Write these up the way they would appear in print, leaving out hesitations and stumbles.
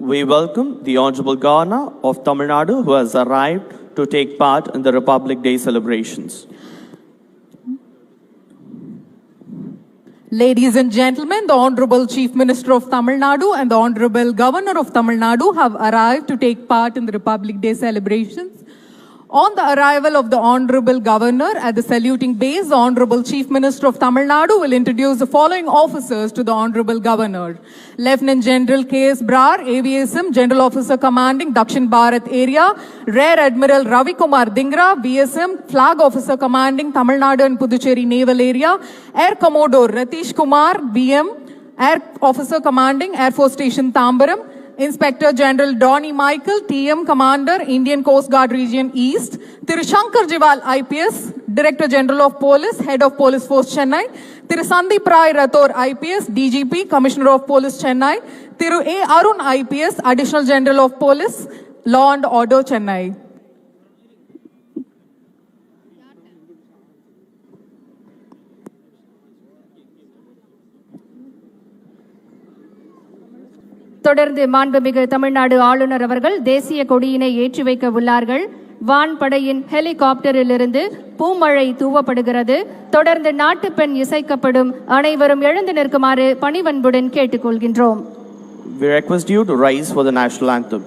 We welcome the Honorable Governor of Tamil Nadu who has arrived to take part in the Republic Day celebrations. Ladies and gentlemen, the Honorable Chief Minister of Tamil Nadu and the Honorable Governor of Tamil Nadu have arrived to take part in the Republic Day celebrations. On the arrival of the Honorable Governor at the saluting base, the Honorable Chief Minister of Tamil Nadu will introduce the following officers to the Honorable Governor. Lieutenant General K.S. Brar, AVSM, General Officer Commanding Dakshin Bharat Area. Rear Admiral Ravi Kumar Dingra, VSM, Flag Officer Commanding Tamil Nadu and Puducherry Naval Area. Air Commodore Ratish Kumar, BM, Air Officer Commanding Air Force Station Tambaram. Inspector General Donny Michael, TM Commander, Indian Coast Guard Region East. Thiru Shankar Jiwal, IPS, Director General of Police, Head of Police Force Chennai. Thiru Sandeep Rai Rathor, IPS, DGP, Commissioner of Police Chennai. Thiru A. Arun, IPS, Additional General of Police, Law and Order Chennai. தொடர்ந்து மாண்புமிகு தமிழ்நாடு ஆளுநர் அவர்கள் தேசிய கொடியினை ஏற்றி வைக்க உள்ளார்கள். வான்படையின் ஹெலிகாப்டரிலிருந்து பூமழை தூவப்படுகிறது. தொடர்ந்து நாட்டுப்பெண் இசைக்கப்படும். அனைவரும் எழுந்து நிற்குமாறு பணிவன்புடன் கேட்டுக்கொள்கின்றோம். We request you to rise for the national anthem.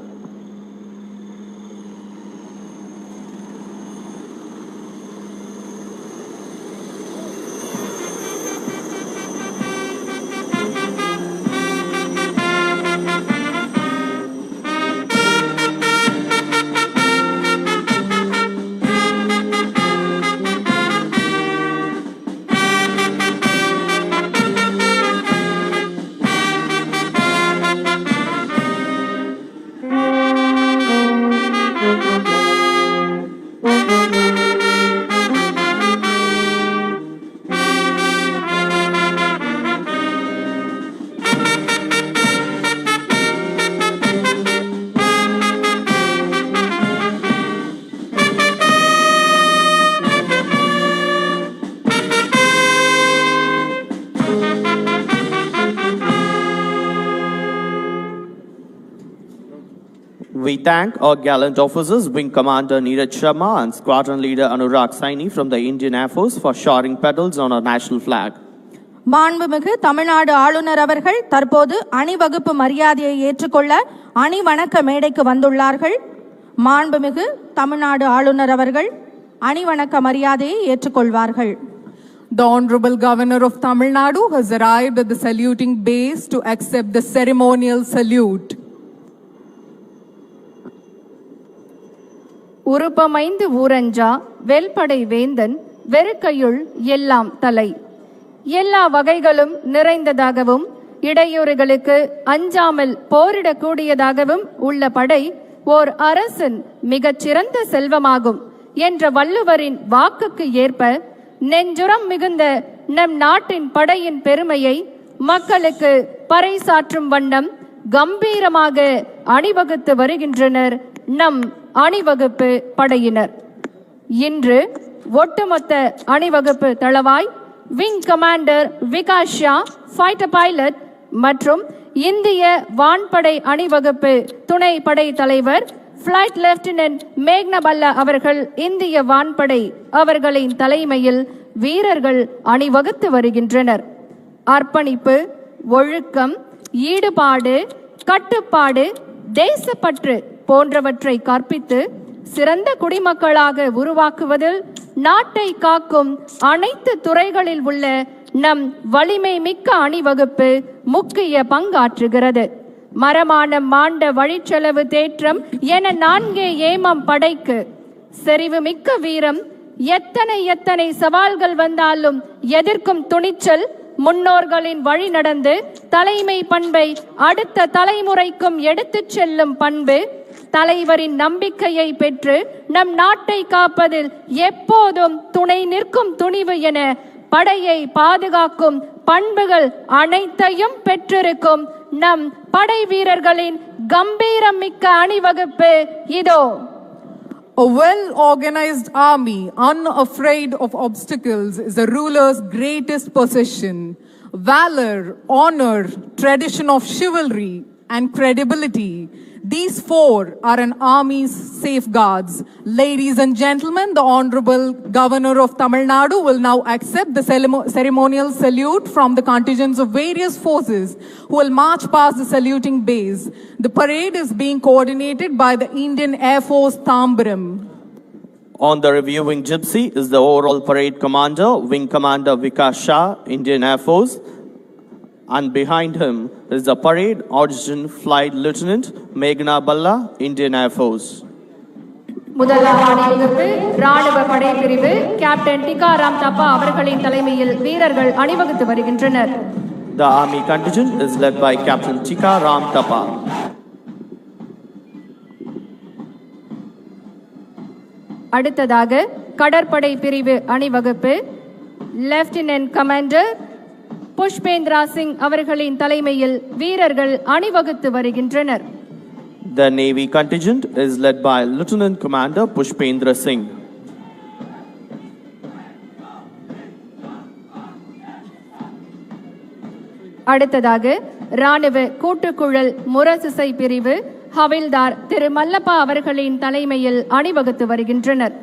We thank our gallant officers, Wing Commander Neeraj Sharma and Squadron Leader Anurag Saini from the Indian Air Force for showering petals on our national flag. மாண்புமிகு தமிழ்நாடு ஆளுநர் அவர்கள் தற்போது அணிவகுப்பு மரியாதையை ஏற்றுக்கொள்ள அணி வணக்க மேடைக்கு வந்துள்ளார்கள். மாண்புமிகு தமிழ்நாடு ஆளுநர் அவர்கள் அணி வணக்க மரியாதையை ஏற்றுக்கொள்வார்கள். The Honorable Governor of Tamil Nadu has arrived at the saluting base to accept the ceremonial salute. உருப்பமைந்து ஊரஞ்சா வெல்படை வேந்தன் வெறுக்கையுள் எல்லாம் தலை. எல்லா வகைகளும் நிறைந்ததாகவும் இடையூறுகளுக்கு அஞ்சாமல் போரிடக்கூடியதாகவும் உள்ள படை ஓர் அரசன் மிகச்சிறந்த செல்வமாகும் என்ற வள்ளுவரின் வாக்குக்கு ஏற்ப நெஞ்சுரம் மிகுந்த நம் நாட்டின் படையின் பெருமையை மக்களுக்கு பறைசாற்றும் வண்ணம் கம்பீரமாக அணிவகுத்து வருகின்றனர் நம் அணிவகுப்பு படையினர். இன்று ஒட்டுமொத்த அணிவகுப்பு தளவாய் wing commander Vikash Shah, fighter pilot மற்றும் இந்திய வான்படை அணிவகுப்பு துணை படை தலைவர் ஃபிளைட் லெப்டினன்ட் மேக்னபல்லா அவர்கள் இந்திய வான்படை அவர்களின் தலைமையில் வீரர்கள் அணிவகுத்து வருகின்றனர். அர்ப்பணிப்பு, ஒழுக்கம், ஈடுபாடு, கட்டுப்பாடு, தேசப்பற்று போன்றவற்றை கற்பித்து சிறந்த குடிமக்களாக உருவாக்குவதில் நாட்டை காக்கும் அனைத்து துறைகளில் உள்ள நம் வலிமை மிக்க அணிவகுப்பு முக்கிய பங்காற்றுகிறது. மரமானம் மாண்ட வழிச்செலவு தேற்றம் என 4 ஏமம் படைக்கு செறிவு மிக்க வீரம், எத்தனை எத்தனை சவால்கள் வந்தாலும் எதிர்க்கும் துணிச்சல், முன்னோர்களின் வழி நடந்து தலைமை பண்பை அடுத்த தலைமுறைக்கும் எடுத்துச் செல்லும் பண்பு, தலைவரின் நம்பிக்கையை பெற்று நம் நாட்டை காப்பதில் எப்போதும் துணை நிற்கும் துணிவு என படையை பாதுகாக்கும் பண்புகள் அனைத்தையும் பெற்றிருக்கும் நம் படை வீரர்களின் கம்பீரம் மிக்க அணிவகுப்பு இதோ. A well-organized army, unafraid of obstacles, is a ruler's greatest possession. Valor, honor, tradition of chivalry, and credibility. These four are an army's safeguards. Ladies and gentlemen, the Honorable Governor of Tamil Nadu will now accept the ceremonial salute from the contingents of various forces who will march past the saluting bays. The parade is being coordinated by the Indian Air Force Tambaram. On the reviewing gypsy is the overall parade commander, Wing Commander Vikas Shah, Indian Air Force. And behind him is the parade Adjutant Flight Lieutenant Meghna Balla, Indian Air Force. முதலாம் அணிவகுப்பு ராணுவ படைப்பிரிவு captain டிகாராம் தப்பா அவர்களின் தலைமையில் வீரர்கள் அணிவகுத்து வருகின்றனர். The army contingent is led by Captain Tikaram Thapa. அடுத்ததாக கடற்படை பிரிவு அணிவகுப்பு லெப்டினன்ட் கமாண்டர் புஷ்பேந்திரா சிங் அவர்களின் தலைமையில் வீரர்கள் அணிவகுத்து வருகின்றனர். The Navy contingent is led by Lieutenant Commander Pushpendra Singh. அடுத்ததாக ராணுவ கூட்டுக்குழல் முரசிசை பிரிவு ஹவில்தார் திரு மல்லப்பா அவர்களின் தலைமையில் அணிவகுத்து வருகின்றனர்.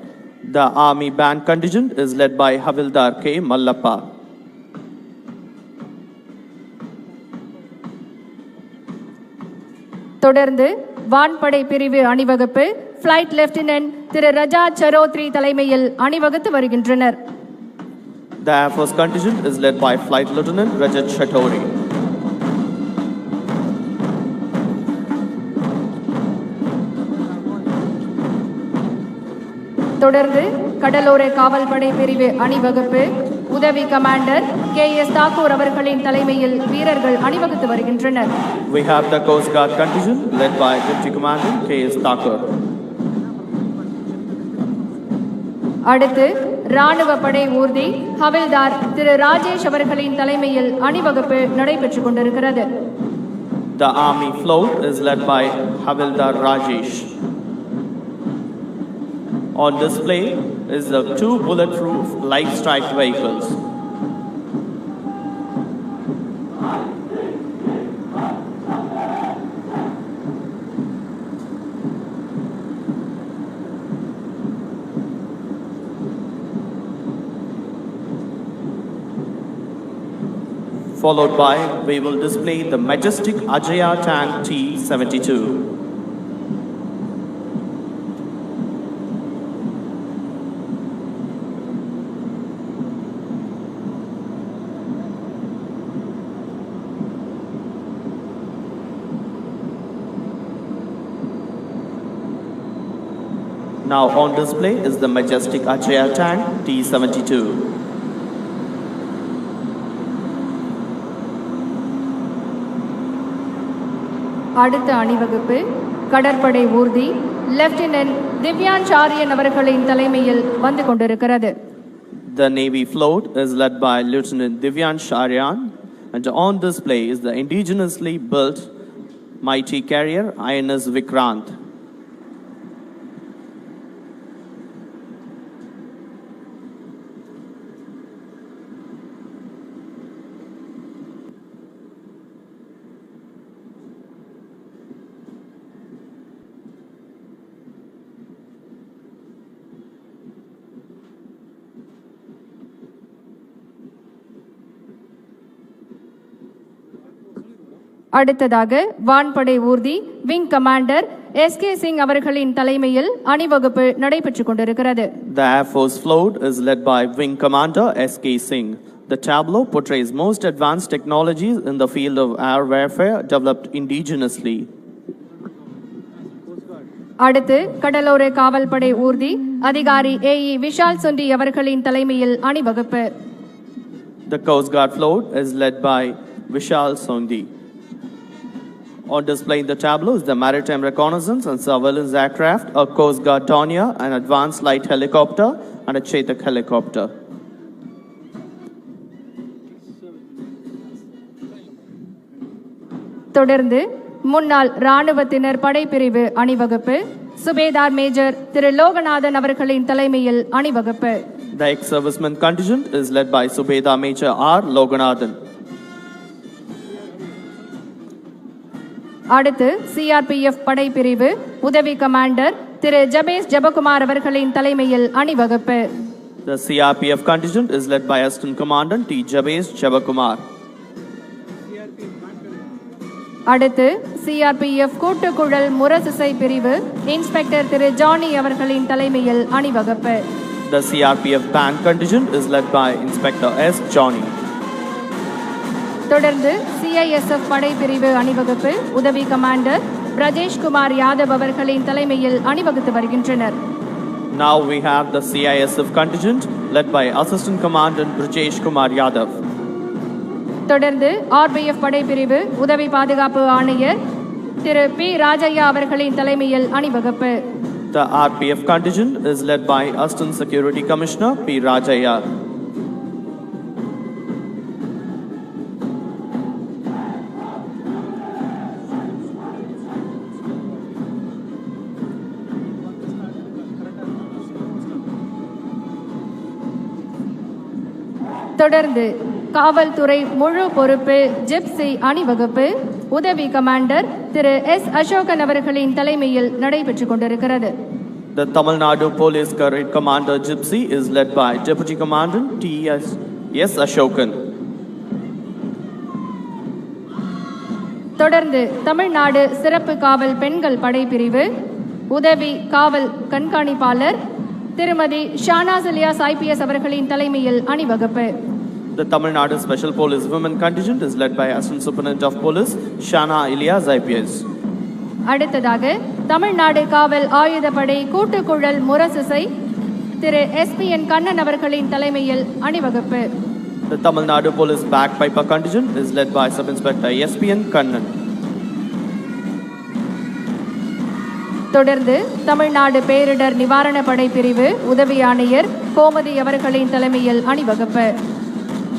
The Army Band contingent is led by Havildar K. Mallappa. தொடர்ந்து வான்படை பிரிவு அணிவகுப்பு ஃபிளைட் லெப்டினன்ட் திரு ரஜா சரோத்ரி தலைமையில் அணிவகுத்து வருகின்றனர். The Air Force contingent is led by Flight Lieutenant Rajat Chatori. தொடர்ந்து கடலோர காவல்படை பிரிவு அணிவகுப்பு உதவி கமாண்டர் KS தாக்கூர் அவர்களின் தலைமையில் வீரர்கள் அணிவகுத்து வருகின்றனர். We have the Coast Guard contingent led by Deputy Commander KS Thakur. அடுத்து ராணுவ படை ஊர்தி ஹவில்தார் திரு ராஜேஷ் அவர்களின் தலைமையில் அணிவகுப்பு நடைபெற்றுக் கொண்டிருக்கிறது. The Army float is led by Havildar Rajesh. On display is the two bulletproof light strike vehicles. Followed by, we will display the majestic Ajaya tank T-72. Now on display is the majestic Ajaya tank T-72. அடுத்த அணிவகுப்பு கடற்படை ஊர்தி lieutenant Divyansh சாரியன் அவர்களின் தலைமையில் வந்து கொண்டிருக்கிறது. The Navy float is led by Lieutenant Divyan Sharyan, and on display is the indigenously built mighty carrier INS Vikrant. அடுத்ததாக வான்படை ஊர்தி விங் கமாண்டர் SK சிங் அவர்களின் தலைமையில் அணிவகுப்பு நடைபெற்றுக் கொண்டிருக்கிறது. The Air Force float is led by Wing Commander SK Singh. The tableau portrays most advanced technologies in the field of air warfare developed indigenously. அடுத்து கடலோர காவல்படை ஊர்தி அதிகாரி AE விஷால் சுண்டி அவர்களின் தலைமையில் அணிவகுப்பு. The Coast Guard float is led by Vishal Sondi. On display in the tableau is the Maritime Reconnaissance and Surveillance Aircraft, a Coast Guard Dornier, an advanced light helicopter, and a Chetak helicopter. தொடர்ந்து முன்னாள் ராணுவத்தினர் படைப்பிரிவு அணிவகுப்பு சுபேதார் major திரு லோகநாதன் அவர்களின் தலைமையில் அணிவகுப்பு. The ex-serviceman contingent is led by Subedar Major R. Loganathan. அடுத்து CRPF படைப்பிரிவு உதவி கமாண்டர் திரு ஜபேஷ் ஜெபகுமார் அவர்களின் தலைமையில் அணிவகுப்பு. The CRPF contingent is led by Assistant Commandant T. Jabesh Jabakumar. அடுத்து சிஆர்பிஎஃப் கூட்டுக்குழல் முரசிசை பிரிவு இன்ஸ்பெக்டர் திரு ஜானி அவர்களின் தலைமையில் அணிவகுப்பு. The CRPF band contingent is led by Inspector S. Johnny. தொடர்ந்து சிஐஎஸ்எஃப் படைப்பிரிவு அணிவகுப்பு உதவி கமாண்டர் பிரஜேஷ் குமார் யாதவ் அவர்களின் தலைமையில் அணிவகுத்து வருகின்றனர். Now we have the CISF contingent led by Assistant Commandant Brajesh Kumar Yadav. தொடர்ந்து ஆர்பிஎஃப் படைப்பிரிவு உதவி பாதுகாப்பு ஆணையர் திரு பி ராஜையா அவர்களின் தலைமையில் அணிவகுப்பு. The RPF contingent is led by Assistant Security Commissioner P. Rajaya. தொடர்ந்து காவல்துறை முழு பொறுப்பு ஜிப்சி அணிவகுப்பு உதவி கமாண்டர் திரு எஸ் அசோகன் அவர்களின் தலைமையில் நடைபெற்றுக் கொண்டிருக்கிறது. The Tamil Nadu Police Career Commander Gypsy is led by Deputy Commandant T.S. Ashokan. தொடர்ந்து தமிழ்நாடு சிறப்பு காவல் பெண்கள் படைப்பிரிவு உதவி காவல் கண்காணிப்பாளர் திருமதி ஷானாஸ் இலியாஸ் ஐபிஎஸ் அவர்களின் தலைமையில் அணிவகுப்பு. The Tamil Nadu Special Police Women Contingent is led by Assistant Superintendent of Police Shana Ilyas IPS. அடுத்ததாக தமிழ்நாடு காவல் ஆயுதப்படை கூட்டுக்குழல் முரசிசை திரு எஸ்பிஎன் கண்ணன் அவர்களின் தலைமையில் அணிவகுப்பு. The Tamil Nadu Police Bagpiper Contingent is led by Sub Inspector SPN Kannan. தொடர்ந்து தமிழ்நாடு பேரிடர் நிவாரண படை பிரிவு உதவி ஆணையர் கோமதி அவர்களின் தலைமையில் அணிவகுப்பு.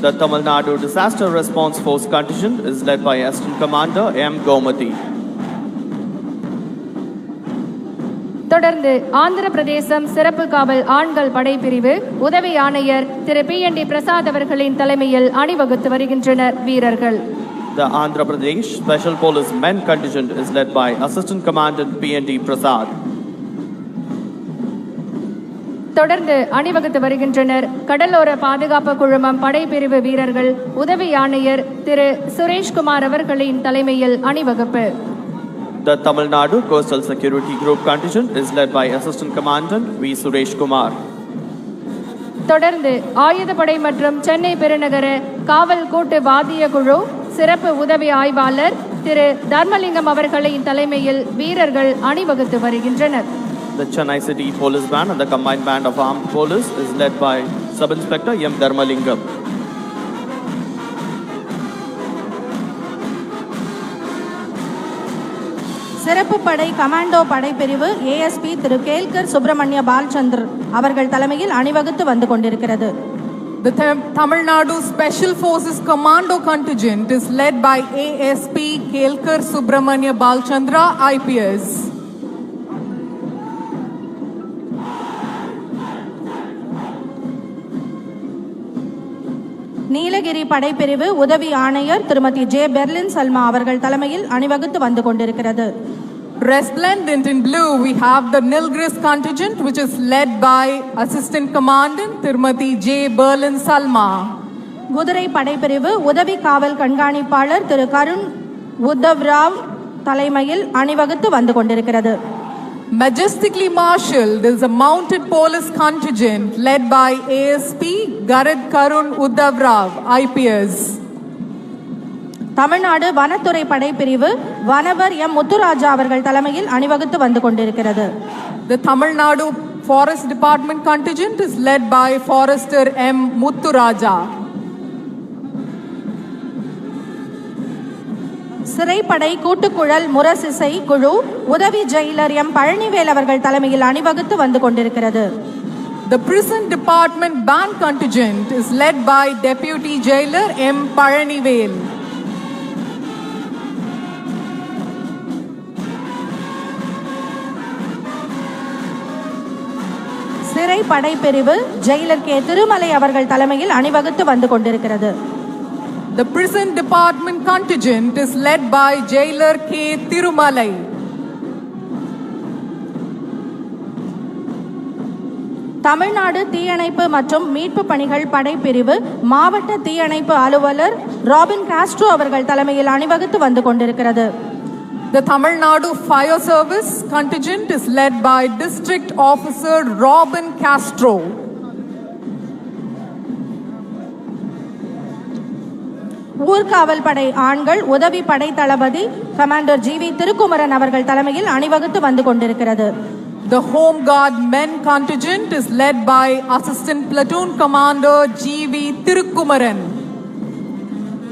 The Tamil Nadu Disaster Response Force Contingent is led by Assistant Commander M. Gomati. தொடர்ந்து ஆந்திர பிரதேசம் சிறப்பு காவல் ஆண்கள் படைப்பிரிவு உதவி ஆணையர் திரு PND பிரசாத் அவர்களின் தலைமையில் அணிவகுத்து வருகின்றனர் வீரர்கள். The Andhra Pradesh Special Police Men Contingent is led by Assistant Commandant PND Prasad. தொடர்ந்து அணிவகுத்து வருகின்றனர் கடலோர பாதுகாப்பு குழுமம் படைப்பிரிவு வீரர்கள் உதவி ஆணையர் திரு சுரேஷ்குமார் அவர்களின் தலைமையில் அணிவகுப்பு. The Tamil Nadu Coastal Security Group Contingent is led by Assistant Commandant V. Suresh Kumar. தொடர்ந்து ஆயுதப்படை மற்றும் சென்னை பெருநகர காவல் கூட்டு வாத்திய குழு சிறப்பு உதவி ஆய்வாளர் திரு தர்மலிங்கம் அவர்களின் தலைமையில் வீரர்கள் அணிவகுத்து வருகின்றனர். The Chennai City Police Band and the Combined Band of Armed Police is led by Sub Inspector M. Dharmalingam. சிறப்பு படை கமாண்டோ படைப்பிரிவு ஏஎஸ்பி திரு கேல்கர் சுப்பிரமணிய பால்சந்தர் அவர்கள் தலைமையில் அணிவகுத்து வந்து கொண்டிருக்கிறது. The Tamil Nadu Special Forces Commando Contingent is led by ASP Kelkar Subramanya Balchandra IPS. Nilgiri படைப்பிரிவு உதவி ஆணையர் திருமதி ஜே பெர்லின் சல்மா அவர்கள் தலைமையில் அணிவகுத்து வந்து கொண்டிருக்கிறது. Resplendent in blue, we have the Nilgiris contingent, which is led by Assistant Commandant Tirumati J. Berlin Salma. குதிரை படைப்பிரிவு உதவி காவல் கண்காணிப்பாளர் திரு கருண் உத்தவ் ராவ் தலைமையில் அணிவகுத்து வந்து கொண்டிருக்கிறது. Majestically marshaled is a mounted police contingent led by ASP Garad Karun Uddhav Rao, IPS. Tamil Nadu வனத்துறை படைப்பிரிவு வனவர் எம் முத்துராஜா அவர்கள் தலைமையில் அணிவகுத்து வந்து கொண்டிருக்கிறது. The Tamil Nadu Forest Department contingent is led by Forester M. Muthuraja. சிறைப்படை கூட்டுக்குழல் முரசிசை குழு உதவி ஜெயிலர் எம் பழனிவேல் அவர்கள் தலைமையில் அணிவகுத்து வந்து கொண்டிருக்கிறது. The Prison Department Band contingent is led by Deputy Jailer M. Palanivel. சிறை படைப்பிரிவு ஜெயிலர் கே திருமலை அவர்கள் தலைமையில் அணிவகுத்து வந்து கொண்டிருக்கிறது. The prison department contingent is led by jailer K. Thirumalai. Tamil Nadu தீயணைப்பு மற்றும் மீட்பு பணிகள் படைப்பிரிவு மாவட்ட தீயணைப்பு அலுவலர் ராபின் காஸ்ட்ரோ அவர்கள் தலைமையில் அணிவகுத்து வந்து கொண்டிருக்கிறது. The Tamil Nadu Fire Service contingent is led by District Officer Robin Castro. ஊர்காவல் படை ஆண்கள் உதவி படை தளபதி கமாண்டர் ஜி.வி. திருக்குமரன் அவர்கள் தலைமையில் அணிவகுத்து வந்து கொண்டிருக்கிறது. The Home Guard men contingent is led by Assistant Platoon Commander G.V. Tirukkumaran.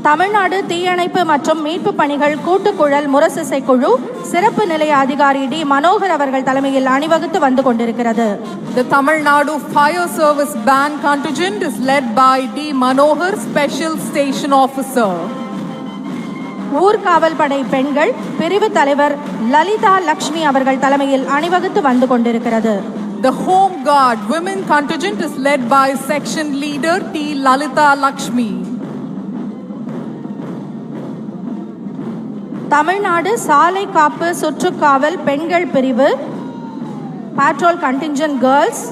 Tamil Nadu தீயணைப்பு மற்றும் மீட்பு பணிகள் கூட்டுக்குழல் முரசிசை குழு சிறப்பு நிலைய அதிகாரி டி மனோகர் அவர்கள் தலைமையில் அணிவகுத்து வந்து கொண்டிருக்கிறது. The Tamil Nadu Fire Service band contingent is led by D. Manohar, Special Station Officer. ஊர்காவல் படை பெண்கள் பிரிவு தலைவர் லலிதா லக்ஷ்மி அவர்கள் தலைமையில் அணிவகுத்து வந்து கொண்டிருக்கிறது. The Home Guard women contingent is led by Section Leader T. Lalita Lakshmi. Tamil Nadu சாலை காப்பு சுற்றுக்காவல் பெண்கள் பிரிவு patrol contingent girls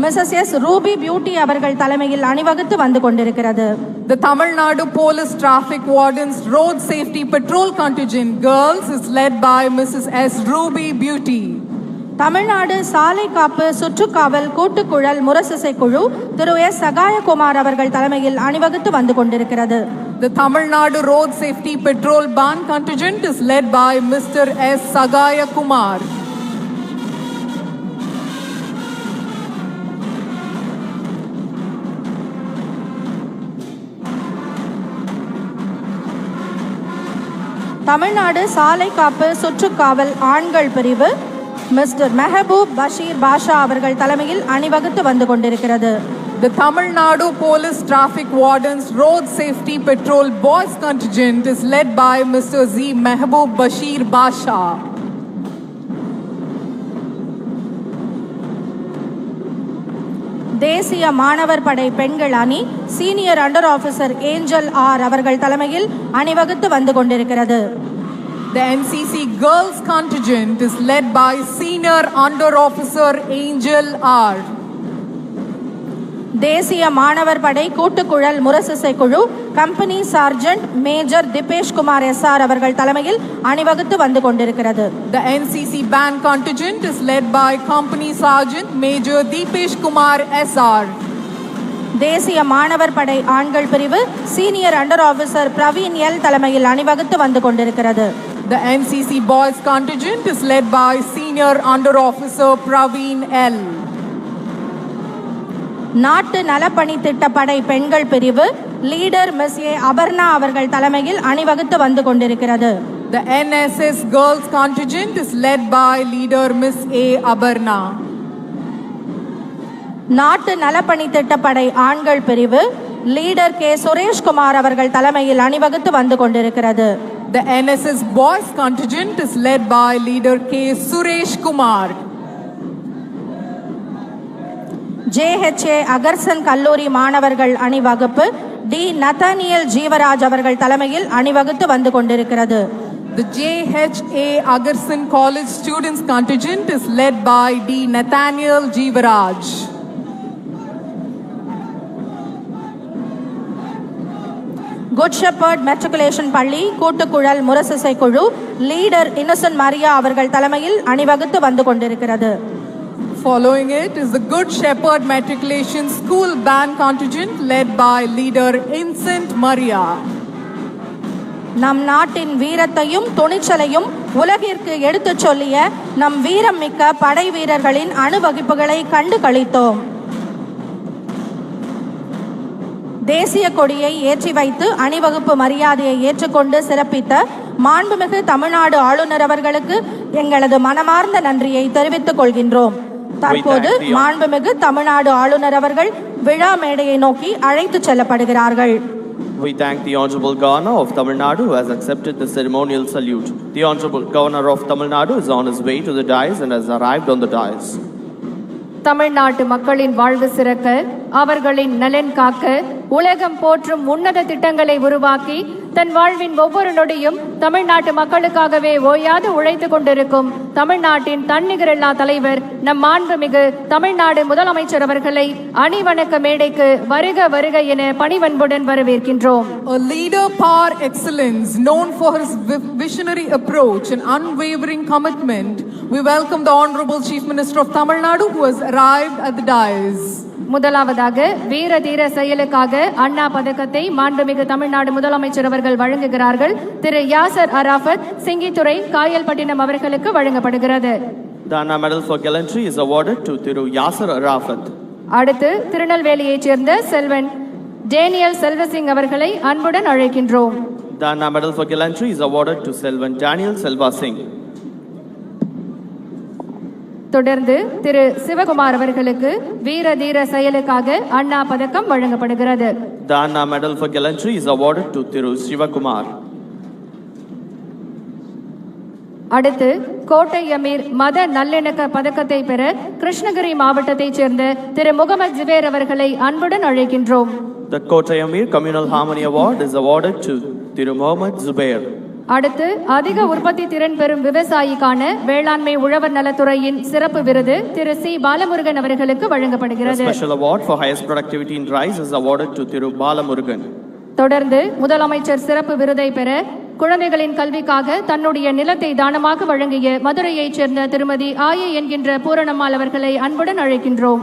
Mrs S Ruby Beauty அவர்கள் தலைமையில் அணிவகுத்து வந்து கொண்டிருக்கிறது. The Tamil Nadu Police Traffic Wardens Road Safety Patrol Contingent Girls is led by Mrs. S. Ruby Beauty. Tamil Nadu சாலை காப்பு சுற்றுக்காவல் கூட்டுக்குழல் முரசிசை குழு திரு எஸ் சகாயகுமார் அவர்கள் தலைமையில் அணிவகுத்து வந்து கொண்டிருக்கிறது. The Tamil Nadu Road Safety Patrol Band Contingent is led by Mr. S. Sagayakumar. Tamil Nadu சாலை காப்பு சுற்றுக்காவல் ஆண்கள் பிரிவு மிஸ்டர் மெஹபூப் பஷீர் பாஷா அவர்கள் தலைமையில் அணிவகுத்து வந்து கொண்டிருக்கிறது. The Tamil Nadu Police Traffic Wardens Road Safety Patrol Boys Contingent is led by Mr. Z. Mehboob Bashir Basha. தேசிய மாணவர் படை பெண்கள் அணி senior under officer Angel R அவர்கள் தலைமையில் அணிவகுத்து வந்து கொண்டிருக்கிறது. The NCC Girls Contingent is led by Senior Under Officer Angel R. தேசிய மாணவர் படை கூட்டுக்குழல் முரசிசை குழு company sergeant major Dipesh Kumar SR அவர்கள் தலைமையில் அணிவகுத்து வந்து கொண்டிருக்கிறது. The NCC Band Contingent is led by Company Sergeant Major Deepesh Kumar SR. தேசிய மாணவர் படை ஆண்கள் பிரிவு senior under officer Praveen L தலைமையில் அணிவகுத்து வந்து கொண்டிருக்கிறது. The NCC Boys Contingent is led by Senior Under Officer Praveen L. நாட்டு நலப்பணி திட்டப்படை பெண்கள் பிரிவு லீடர் மிஸ் ஏ அபர்ணா அவர்கள் தலைமையில் அணிவகுத்து வந்து கொண்டிருக்கிறது. The NSS Girls Contingent is led by leader Miss A. Abarna. நாட்டு நலப்பணி திட்டப்படை ஆண்கள் பிரிவு லீடர் கே சுரேஷ்குமார் அவர்கள் தலைமையில் அணிவகுத்து வந்து கொண்டிருக்கிறது. The NSS Boys Contingent is led by leader K. Suresh Kumar. JHA அகர்சன் கல்லூரி மாணவர்கள் அணிவகுப்பு டி நத்தானியல் ஜீவராஜ் அவர்கள் தலைமையில் அணிவகுத்து வந்து கொண்டிருக்கிறது. The JHA Agarsan College Students Contingent is led by D. Nathaniel Jeevaraj. Good shepherd matriculation பள்ளி கூட்டுக்குழல் முரசிசை குழு லீடர் இன்னசென்ட் மரியா அவர்கள் தலைமையில் அணிவகுத்து வந்து கொண்டிருக்கிறது. Following it is the Good Shepherd Matriculation School Band Contingent led by leader Innocent Maria. நம் நாட்டின் வீரத்தையும் துணிச்சலையும் உலகிற்கு எடுத்துச் சொல்லிய நம் வீரம் மிக்க படை வீரர்களின் அணிவகுப்புகளை கண்டு களித்தோம். தேசிய கொடியை ஏற்றி வைத்து அணிவகுப்பு மரியாதையை ஏற்றுக்கொண்டு சிறப்பித்த மாண்புமிகு தமிழ்நாடு ஆளுநர் அவர்களுக்கு எங்களது மனமார்ந்த நன்றியை தெரிவித்துக் கொள்கின்றோம். தற்போது மாண்புமிகு தமிழ்நாடு ஆளுநர் அவர்கள் விழா மேடையை நோக்கி அழைத்து செல்லப்படுகிறார்கள். We thank the Honorable Governor of Tamil Nadu who has accepted the ceremonial salute. The Honorable Governor of Tamil Nadu is on his way to the dais and has arrived on the dais. தமிழ்நாட்டு மக்களின் வாழ்வு சிறக்க அவர்களின் நலன் காக்க உலகம் போற்றும் உன்னத திட்டங்களை உருவாக்கி தன் வாழ்வின் ஒவ்வொரு நொடியும் தமிழ்நாட்டு மக்களுக்காகவே ஓயாது உழைத்துக் கொண்டிருக்கும் தமிழ்நாட்டின் தன்னிகரில்லா தலைவர் நம் மாண்புமிகு தமிழ்நாடு முதலமைச்சர் அவர்களை அணிவணக்க மேடைக்கு வருக வருக என பணிவன்புடன் வரவேற்கின்றோம். A leader par excellence, known for his visionary approach and unwavering commitment, we welcome the Honorable Chief Minister of Tamil Nadu who has arrived at the dais. முதலாவதாக வீர தீர செயலுக்காக அண்ணா பதக்கத்தை மாண்புமிகு தமிழ்நாடு முதலமைச்சர் அவர்கள் வழங்குகிறார்கள். திரு யாசர் அராஃபத், சிங்கித்துறை, காயல்பட்டினம் அவர்களுக்கு வழங்கப்படுகிறது. The Anna Medal for Gallantry is awarded to Thiru Yasser Arafat. அடுத்து திருநெல்வேலியைச் சேர்ந்த செல்வன் டேனியல் செல்வசிங் அவர்களை அன்புடன் அழைக்கின்றோம். The Anna Medal for Gallantry is awarded to Selvan Daniel Selva Singh. தொடர்ந்து திரு சிவகுமார் அவர்களுக்கு வீர தீர செயலுக்காக அண்ணா பதக்கம் வழங்கப்படுகிறது. The Anna Medal for Gallantry is awarded to Thiru Sivakumar. அடுத்து கோட்டை அமீர் மத நல்லிணக்க பதக்கத்தை பெற கிருஷ்ணகிரி மாவட்டத்தைச் சேர்ந்த திரு முகமது ஜுபேர் அவர்களை அன்புடன் அழைக்கின்றோம். The Kottay Amir Communal Harmony Award is awarded to Thiru Muhammad Zubair. அடுத்து அதிக உற்பத்தி திறன் பெறும் விவசாயிக்கான வேளாண்மை உழவர் நலத்துறையின் சிறப்பு விருது திரு சி பாலமுருகன் அவர்களுக்கு வழங்கப்படுகிறது. The special award for highest productivity in rice is awarded to Thiru Balamurugan. தொடர்ந்து முதலமைச்சர் சிறப்பு விருதை பெற குழந்தைகளின் கல்விக்காக தன்னுடைய நிலத்தை தானமாக வழங்கிய மதுரையைச் சேர்ந்த திருமதி ஆயே என்கின்ற பூரணம்மாள் அவர்களை அன்புடன் அழைக்கின்றோம்.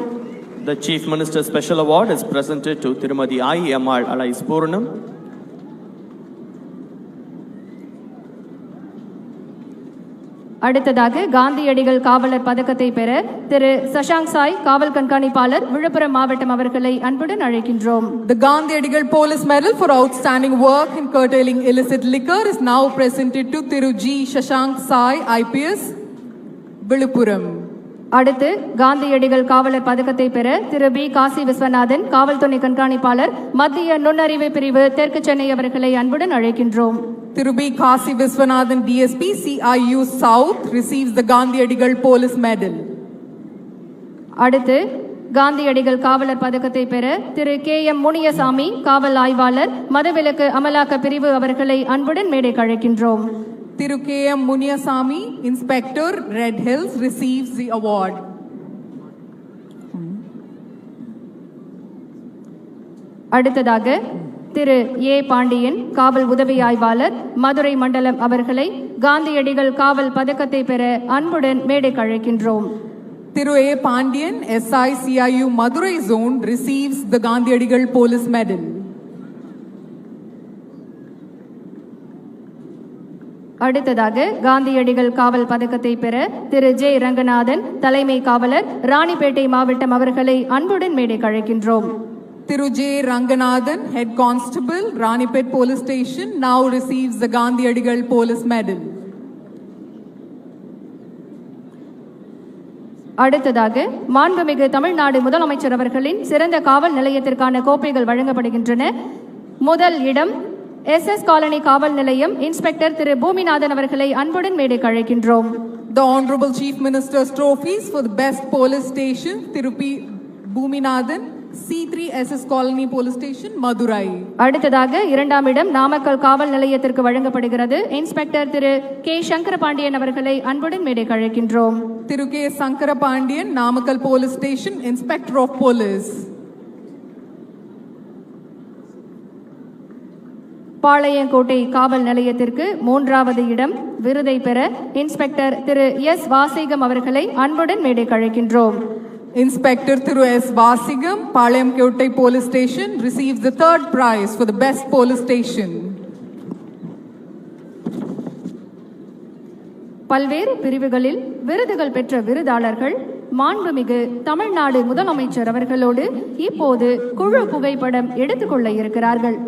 The Chief Minister's special award is presented to Tirumadi I. Ammal Alais Pooranam. அடுத்ததாக காந்தியடிகள் காவலர் பதக்கத்தை பெற திரு சஷாங்க் சாய், காவல் கண்காணிப்பாளர், விழுப்புரம் மாவட்டம் அவர்களை அன்புடன் அழைக்கின்றோம். The Gandhiadigal Police Medal for outstanding work in curtailing illicit liquor is now presented to Thiru G. Shashank Sai, IPS, Villupuram. அடுத்து காந்தியடிகள் காவலர் பதக்கத்தை பெற திரு பி காசி விஸ்வநாதன், காவல் துணை கண்காணிப்பாளர், மத்திய நுண்ணறிவு பிரிவு, தெற்கு சென்னை அவர்களை அன்புடன் அழைக்கின்றோம். Thiru B. Kasi Viswanathan, DSP, CIU South, receives the Gandhiadigal Police Medal. அடுத்து காந்தியடிகள் காவலர் பதக்கத்தை பெற திரு கே எம் முனியசாமி, காவல் ஆய்வாளர், மதவிலக்கு அமலாக்க பிரிவு அவர்களை அன்புடன் மேடைக்கு அழைக்கின்றோம். Thiru K. M. Munyasamy, Inspector, Red Hills, receives the award. அடுத்ததாக திரு ஏ பாண்டியன், காவல் உதவி ஆய்வாளர், மதுரை மண்டலம் அவர்களை காந்தியடிகள் காவல் பதக்கத்தை பெற அன்புடன் மேடைக்கு அழைக்கின்றோம். Thiru A. Pandian, SI CIU Madurai Zone, receives the Gandhiadigal Police Medal. அடுத்ததாக காந்தியடிகள் காவல் பதக்கத்தை பெற திரு ஜே ரங்கநாதன், தலைமை காவலர், ராணிப்பேட்டை மாவட்டம் அவர்களை அன்புடன் மேடைக்கு அழைக்கின்றோம். Thiru J. Ranganathan, Head Constable, Ranipet Police Station, now receives the Gandhiadigal Police Medal. அடுத்ததாக மாண்புமிகு தமிழ்நாடு முதலமைச்சர் அவர்களின் சிறந்த காவல் நிலையத்திற்கான கோப்பைகள் வழங்கப்படுகின்றன. முதல் இடம் SS காலனி காவல் நிலையம், இன்ஸ்பெக்டர் திரு பூமிநாதன் அவர்களை அன்புடன் மேடைக்கு அழைக்கின்றோம். The Honorable Chief Minister's trophies for the best police station, Thiru P. Bhuminathan, C3 SS Colony Police Station, Madurai. அடுத்ததாக இரண்டாம் இடம் நாமக்கல் காவல் நிலையத்திற்கு வழங்கப்படுகிறது. இன்ஸ்பெக்டர் திரு கே சங்கரபாண்டியன் அவர்களை அன்புடன் மேடைக்கு அழைக்கின்றோம். Thiru K. Sankarapandian, Namakkal Police Station, Inspector of Police. Palayamkottai காவல் நிலையத்திற்கு மூன்றாவது இடம் விருதை பெற இன்ஸ்பெக்டர் திரு எஸ் வாசிகம் அவர்களை அன்புடன் மேடைக்கு அழைக்கின்றோம். Inspector Thiru S. Vasigam, Palayamkottai Police Station, receives the third prize for the best police station. பல்வேறு பிரிவுகளில் விருதுகள் பெற்ற விருதாளர்கள் மாண்புமிகு தமிழ்நாடு முதலமைச்சர் அவர்களோடு இப்போது குழு புகைப்படம் எடுத்துக்கொள்ள இருக்கிறார்கள்.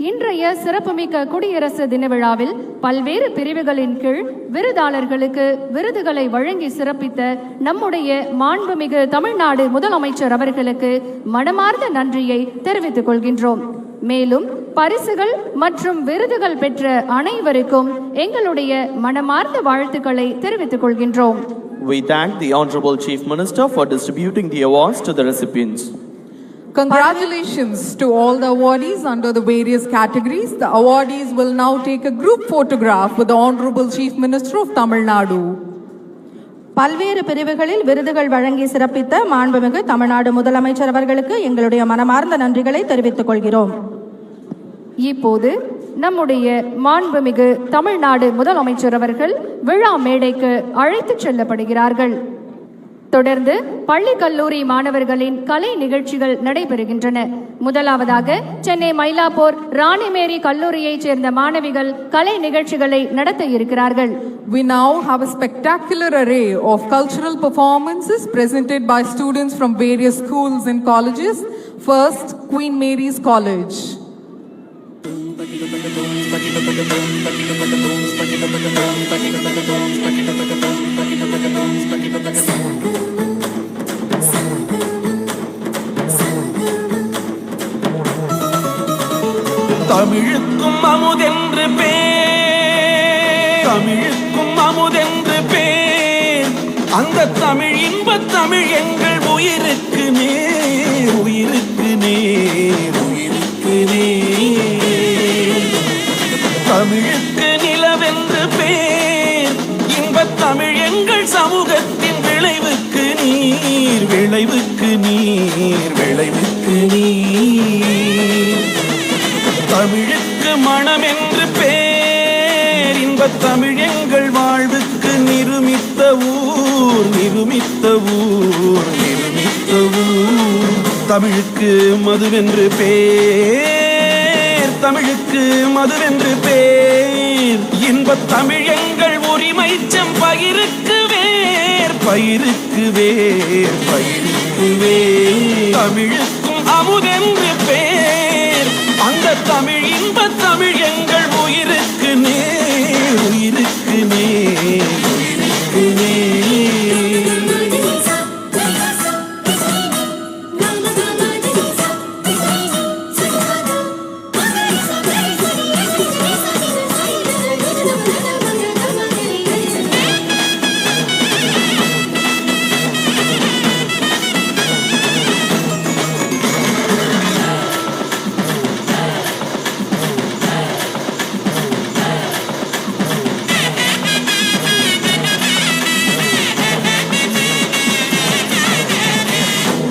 இன்றைய சிறப்புமிக்க குடியரசு தின விழாவில் பல்வேறு பிரிவுகளின் கீழ் விருதாளர்களுக்கு விருதுகளை வழங்கி சிறப்பித்த நம்முடைய மாண்புமிகு தமிழ்நாடு முதலமைச்சர் அவர்களுக்கு மனமார்ந்த நன்றியை தெரிவித்துக் கொள்கின்றோம். மேலும் பரிசுகள் மற்றும் விருதுகள் பெற்ற அனைவருக்கும் எங்களுடைய மனமார்ந்த வாழ்த்துக்களை தெரிவித்துக் கொள்கின்றோம். We thank the Honorable Chief Minister for distributing the awards to the recipients. Congratulations to all the awardees under the various categories. The awardees will now take a group photograph with the Honorable Chief Minister of Tamil Nadu. பல்வேறு பிரிவுகளில் விருதுகள் வழங்கி சிறப்பித்த மாண்புமிகு தமிழ்நாடு முதலமைச்சர் அவர்களுக்கு எங்களுடைய மனமார்ந்த நன்றிகளை தெரிவித்துக் கொள்கிறோம். இப்போது நம்முடைய மாண்புமிகு தமிழ்நாடு முதலமைச்சர் அவர்கள் விழா மேடைக்கு அழைத்துச் செல்லப்படுகிறார்கள். தொடர்ந்து பள்ளி கல்லூரி மாணவர்களின் கலை நிகழ்ச்சிகள் நடைபெறுகின்றன. முதலாவதாக சென்னை மயிலாப்பூர் ராணிமேரி கல்லூரியைச் சேர்ந்த மாணவிகள் கலை நிகழ்ச்சிகளை நடத்த இருக்கிறார்கள். We now have a spectacular array of cultural performances presented by students from various schools and colleges. First, Queen Mary's College. தமிழுக்கும் அமுதென்று பேர், தமிழுக்கும் அமுதென்று பேர், அந்த தமிழ் இன்பத் தமிழ் எங்கள் உயிருக்கு நேர், உயிருக்கு நேர், உயிருக்கு நேர். தமிழுக்கு நிலவென்று பேர், இன்பத் தமிழ் எங்கள் சமூகத்தின் விளைவுக்கு நீர், விளைவுக்கு நீர், விளைவுக்கு நீர். தமிழுக்கு மனம் என்று பேர், இன்பத் தமிழ் எங்கள் வாழ்வுக்கு நிருமித்த ஊர், நிருமித்த ஊர், நிருமித்த ஊர். தமிழுக்கு மதுவென்று பேர், தமிழுக்கு மதுவென்று பேர், இன்பத் தமிழ் எங்கள் உரிமை செம்பயிருக்கு வேர், பயிருக்கு வேர், பயிருக்கு வேர். தமிழுக்கும் அமுதென்று பேர், அந்த தமிழ் இன்பத் தமிழ் எங்கள் உயிருக்கு நேர், உயிருக்கு நேர், உயிருக்கு நேர்.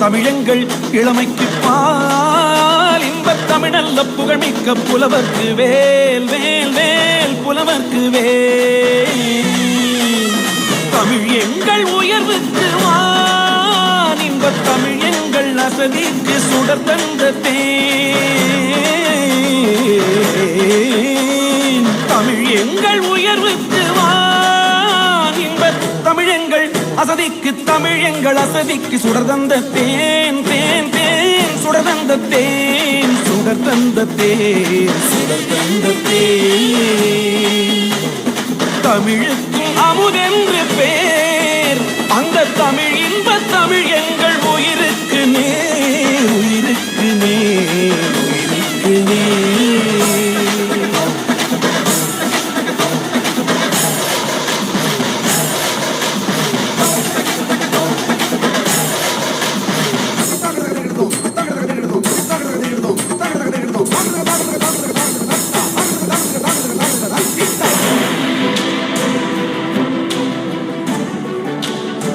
தமிழங்கள் இளமைக்கு பால், இன்பத் தமிழல்ல புகழ்மிக்க புலவர்க்கு வேல், வேல், வேல், புலவர்க்கு வேல். தமிழ் எங்கள் உயர்வுக்கு வான், இன்பத் தமிழ் எங்கள் அசதிக்கு சுடர் தந்த தேன். தமிழ் எங்கள் உயர்வுக்கு வான், இன்பத் தமிழ் எங்கள் அசதிக்கு, தமிழ் எங்கள் அசதிக்கு சுடர் தந்த தேன், தேன், தேன், சுடர் தந்த தேன், சுடர் தந்த தேன், சுடர் தந்த தேன். தமிழுக்கும் அமுதென்று பேர், அந்த தமிழ் இன்பத் தமிழ் எங்கள் உயிருக்கு நேர், உயிருக்கு நேர், உயிருக்கு நேர்.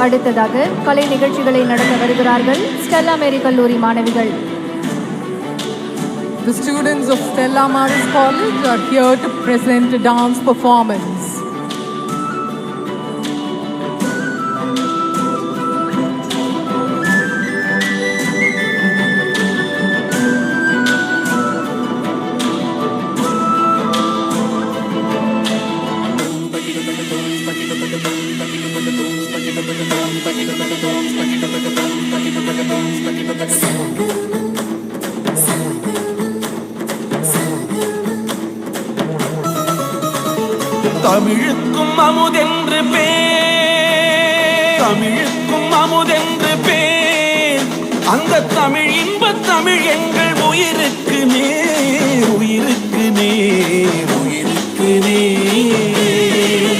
அடுத்ததாக கலை நிகழ்ச்சிகளை நடத்த வருகிறார்கள் ஸ்டெல்லா மேரி கல்லூரி மாணவிகள். The students of Stella Maris College are here to present a dance performance. தமிழுக்கும் அமுதென்று பேர், தமிழுக்கும் அமுதென்று பேர், அந்த தமிழ் இன்பத் தமிழ் எங்கள் உயிருக்கு நேர், உயிருக்கு நேர், உயிருக்கு நேர்.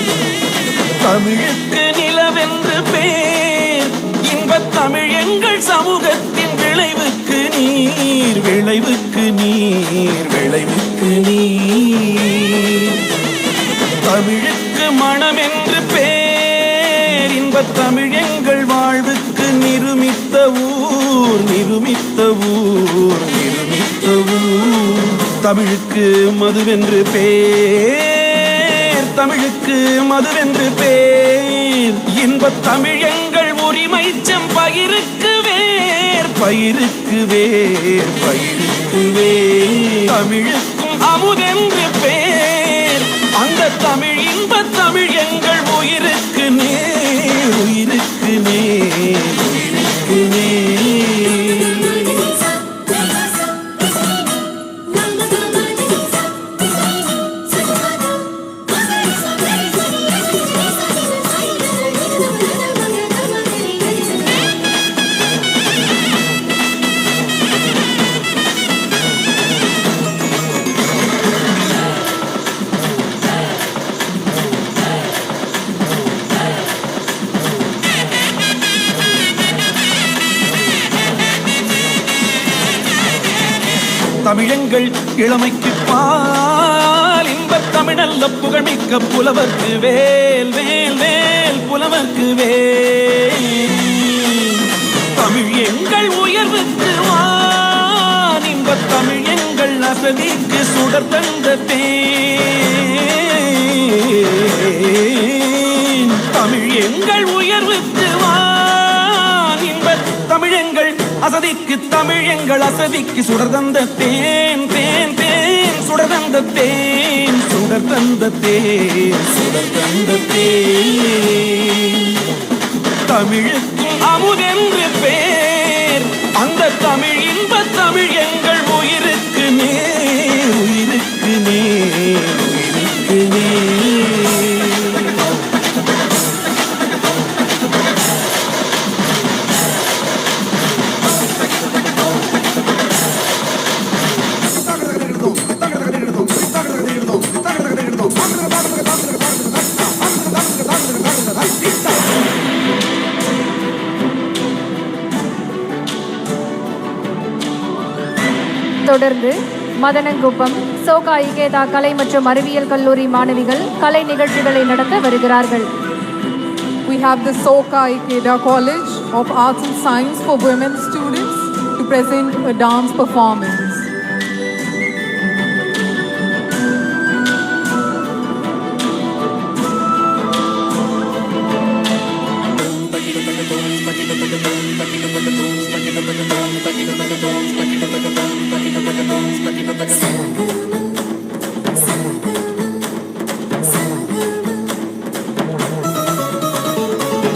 தமிழுக்கு நிலவென்று பேர், இன்பத் தமிழ் எங்கள் சமூகத்தின் விளைவுக்கு நீர், விளைவுக்கு நீர் விளைவுக்கு நீர். தமிழுக்கு மனம் என்று பேர், இன்பத் தமிழ் எங்கள் வாழ்வுக்கு நிருமித்த ஊர் நிருமித்த ஊர் நிருமித்த ஊர். தமிழுக்கு மதுவென்று பேர், தமிழுக்கு மதுவென்று பேர், இன்பத் தமிழ் எங்கள் உரிமை செம்பயிருக்கு வேர் பயிருக்கு வேர் பயிருக்கு வேர். தமிழுக்கும் அமுதென்று பேர், அந்த தமிழ் இன்பத் தமிழ் எங்கள் உயிருக்கு நேர் உயிருக்கு நேர் உயிருக்கு நேர். தமிழங்கள் இளமைக்கு பால், இன்பத் தமிழல்ல புகழ்மிக்க புலவர்க்கு வேல் வேல் வேல் புலவர்க்கு வேல். தமிழ் எங்கள் உயர்வுக்கு வான், இன்பத் தமிழ் எங்கள் அசதிக்கு சுடர் தந்த தேன். தமிழ் எங்கள் உயர்வுக்கு வான், இன்பத் தமிழ் எங்கள் அசதிக்கு தமிழ் எங்கள் அசதிக்கு சுடர் தந்த தேன் தேன் தேன் சுடர் தந்த தேன் சுடர் தந்த தேன் சுடர் தந்த தேன். தமிழுக்கும் அமுதென்று பேர், அந்த தமிழ் இன்பத் தமிழ் எங்கள் உயிருக்கு நேர் உயிருக்கு நேர் உயிருக்கு நேர். தொடர்ந்து மதனங்குப்பம் சோகா இகேதா கலை மற்றும் அறிவியல் கல்லூரி மாணவிகள் கலை நிகழ்ச்சிகளை நடத்த வருகிறார்கள். We have the Soka Ikeda College of Arts and Science for women students to present a dance performance.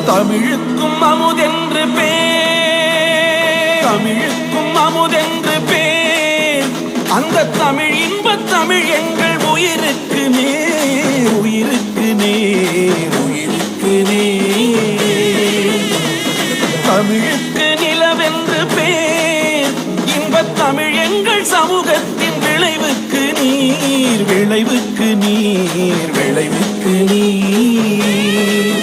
தமிழுக்கும் அமுதென்று பேர், தமிழுக்கும் அமுதென்று பேர், அந்த தமிழ் இன்பத் தமிழ் எங்கள் உயிருக்கு நேர் உயிருக்கு நேர் உயிருக்கு நேர். தமிழுக்கு நிலவென்று பேர், இன்பத் தமிழ் எங்கள் சமூகத்தின் விளைவுக்கு நீர் விளைவுக்கு நீர் விளைவுக்கு நீர்.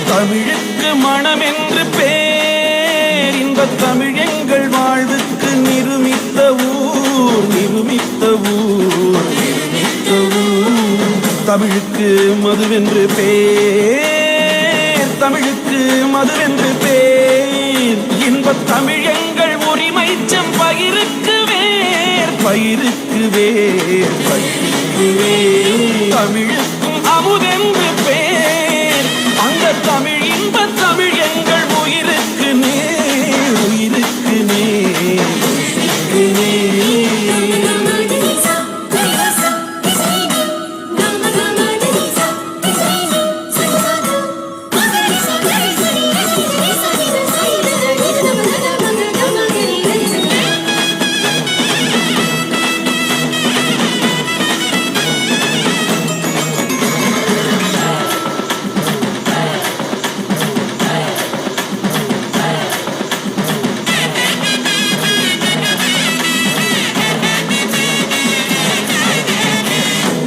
தமிழுக்கு மனம் என்று பேர், இன்பத் தமிழ் எங்கள் வாழ்வுக்கு நிருமித்த ஊர் நிருமித்த ஊர் நிருமித்த ஊர். தமிழுக்கு மதுவென்று பேர், தமிழுக்கு மதுவென்று பேர், இன்பத் தமிழ் எங்கள் உரிமை செம்பயிருக்கு வேர் பயிருக்கு வேர் பயிருக்கு வேர். தமிழுக்கும் அமுதென்று பேர், அந்த தமிழ் இன்பத் தமிழ் எங்கள் உயிருக்கு நேர் உயிருக்கு நேர் உயிருக்கு நேர்.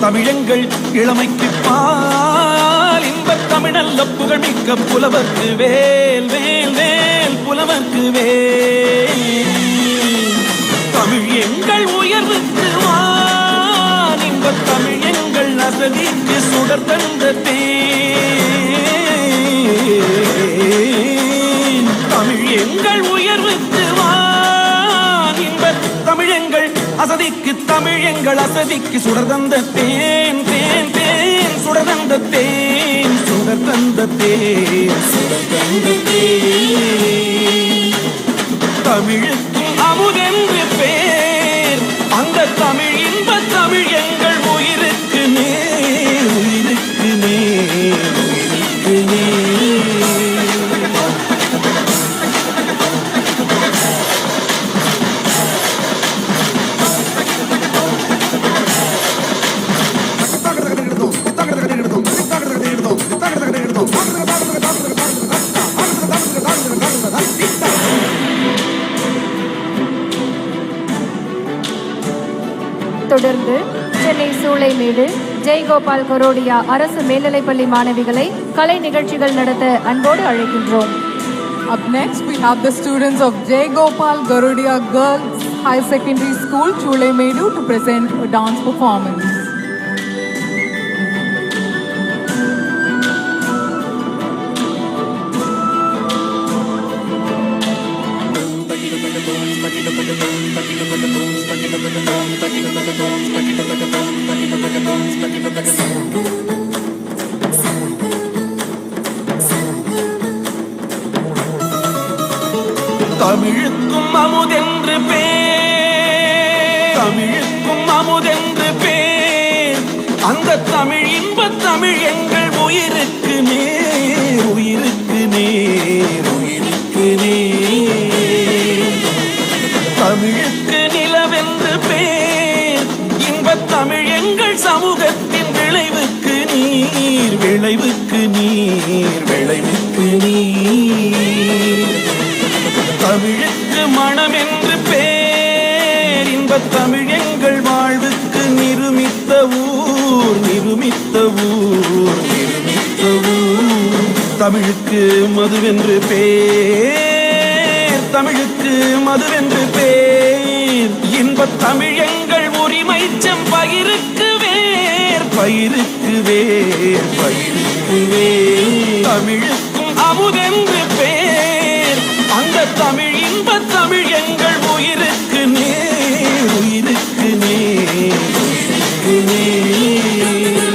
தமிழங்கள் இளமைக்கு பால், இன்பத் தமிழல்ல புகழ்மிக்க புலவர்க்கு வேல் வேல் வேல் புலவர்க்கு வேல். தமிழ் அசதிக்கு சுடர் தந்த தமிழ் எங்கள் உயர்வுக்கு வான் இன்ப தமிழெங்கள் அசதிக்கு தமிழ் எங்கள் அசதிக்கு சுடர் தந்த தேன் தேன் தேன் சுடர் தந்த தேன் சுடர் தந்த தேன் சுடர் தந்த தேன் தமிழுக்கும் அமுதென்று பேர் அந்த தமிழ் இன்ப தமிழ் எங்கள் உயிருக்கு நேர் உயிருக்கு நேர் உயிருக்கு நேர் தொடர்ந்து சென்னை சூளைமேடு ஜெய்கோபால் கரோடியா அரசு மேல்நிலைப்பள்ளி மாணவிகளை கலை நிகழ்ச்சிகள் நடத்த அன்போடு அழைக்கின்றோம். Up next, we have the students of Jai Gopal Garudia Girls High Secondary School, Chulaimedu, to present a dance performance. தமிழுக்கும் அமுதென்று பேர் தமிழுக்கும் அமுதென்று பேர் அந்த தமிழ் இன்ப தமிழ் எங்கள் உயிருக்கு நேர் உயிருக்கு நேர் உயிருக்கு நேர் தமிழுக்கு நிலவென்று பேர் இன்ப தமிழ் எங்கள் சமூகத்தின் விளைவுக்கு நீர் விளைவுக்கு நீர் விளைவுக்கு நீர் தமிழுக்கு மனம் என்று பேர் இன்ப தமிழ் எங்கள் வாழ்வுக்கு நிருமித்த ஊர் நிருமித்த ஊர் நிருமித்த ஊர் தமிழுக்கு மதுவென்று பேர் தமிழுக்கு மதுவென்று பேர் இன்ப தமிழ் எங்கள் உரிமை செம்பயிருக்கு வேர் பயிருக்கு வேர் பயிருக்கு வேர் தமிழுக்கும் அமுதென்று பேர் அந்த தமிழ் இன்ப தமிழ் எங்கள் உயிருக்கு நேர் உயிருக்கு நேர் உயிருக்கு நேர்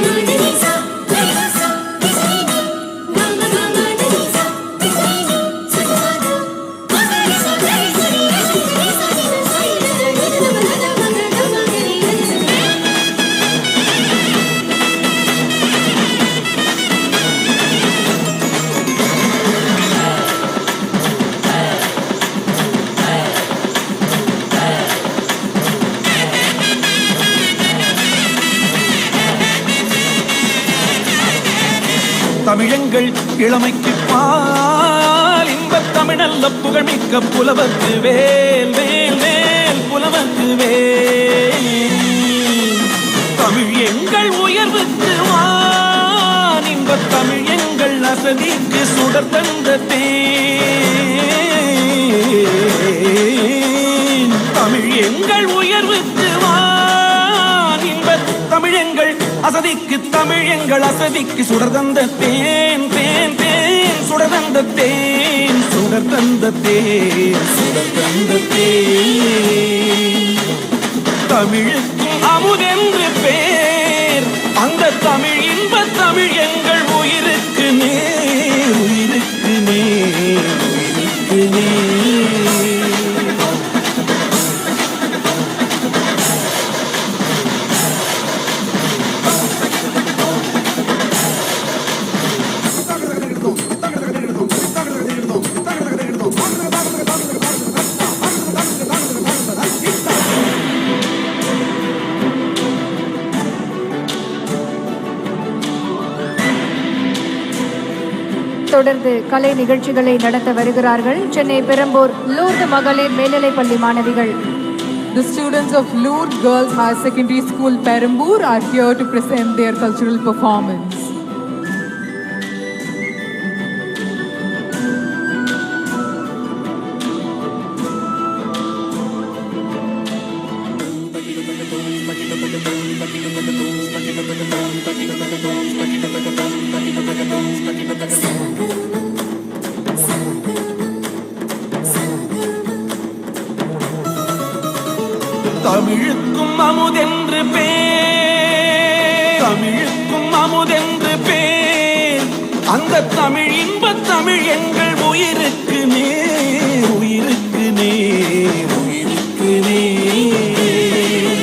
தமிழங்கள் இளமைக்கு பால் இன்பத் தமிழல்ல புகழ்மிக்க புலவர்க்கு வேல் வேல் வேல் புலவர்க்கு வேல் தமிழ் எங்கள் உயர்வுக்கு வான் இன்பத் தமிழ் எங்கள் அசதிக்கு சுடர் தந்த தேன் தமிழ் எங்கள் உயர்வுக்கு வான் இன்பத் தமிழ் எங்கள் அசதிக்கு தமிழ் எங்கள் அசதிக்கு சுடர் தந்த தேன் தேன் தேன் சுடர் தந்த தேன் சுடர் தந்த தேன் சுடர் தந்த தேன் தமிழுக்கும் அமுதென்று பேர் அந்த தமிழ் இன்ப தமிழ் எங்கள் உயிருக்கு நேர் உயிருக்கு நேர் உயிருக்கு நேர் தொடர்ந்து கலை நிகழ்ச்சிகளை நடத்த வருகிறார்கள் சென்னை பெரம்பூர் லூர்து மகளிர் மேல்நிலைப்பள்ளி மாணவிகள். The students of Lourdes Girls High Secondary School, Perambur, are here to present their cultural performance. Thank you. அமுதென்று பேர், தமிழுக்கும் அமுதென்று பேர். அந்த தமிழ் இன்பத் தமிழ் எங்கள் உயிருக்கு நேர், உயிருக்கு நேர், உயிருக்கு நேர்.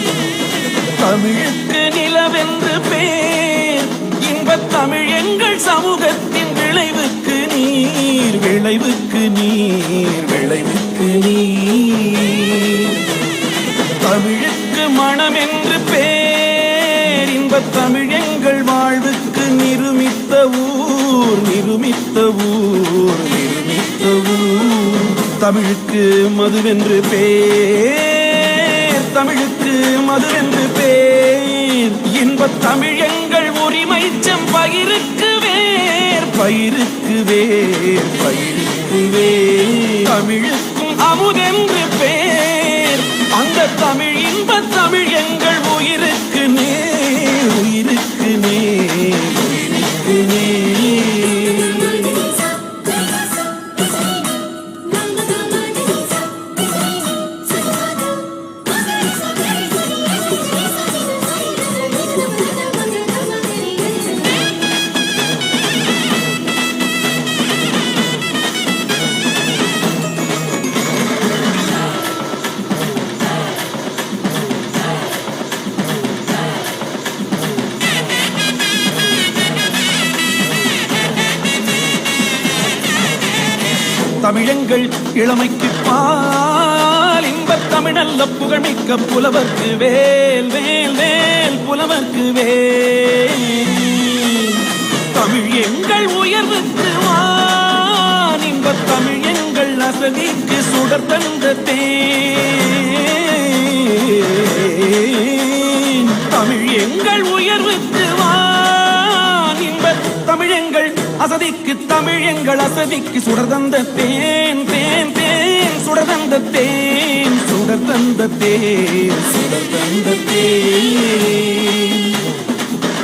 தமிழுக்கு நிலவென்று பேர், இன்பத் தமிழ் எங்கள் சமூகத்தின் விளைவுக்கு நீர், விளைவுக்கு நீர், விளைவுக்கு நீர். தமிழுக்கு மனம் என்று பேர், இன்பத் தமிழ் எங்கள் வாழ்வுக்கு நிருமித்த ஊர், நிருமித்த ஊர், நிருமித்த ஊர். தமிழுக்கு மதுவென்று பேர், தமிழுக்கு மதுவென்று பேர். இன்பத் தமிழ் எங்கள் உரிமை செம்பயிருக்கு வேர், பயிருக்கு வேர், பயிருக்கு வேர். தமிழுக்கும் அமுதென்று பேர், அந்த தமிழ் இன்பத் தமிழ் எங்கள் உயிருக்கு நேர், உயிருக்கு நேர், உயிருக்கு நேர். தமிழங்கள் இளமைக்கு பால், இன்பத் தமிழல்ல புகழ்மிக்க புலவர்க்கு வேல், வேல், வேல், புலவர்க்கு வேல். தமிழ் எங்கள் உயர்வுக்கு வான், இன்பத் தமிழ் எங்கள் அசதிக்கு சுடர் தந்த தேன். தமிழ் எங்கள் உயர்வுக்கு வான், இன்பத் தமிழ் எங்கள் அசதிக்கு, தமிழ் எங்கள் அசதிக்கு சுடர் தந்த தேன், தேன், தேன், சுடர் தந்த தேன், சுடர் தந்த தேன், சுடர் தந்த தேன்.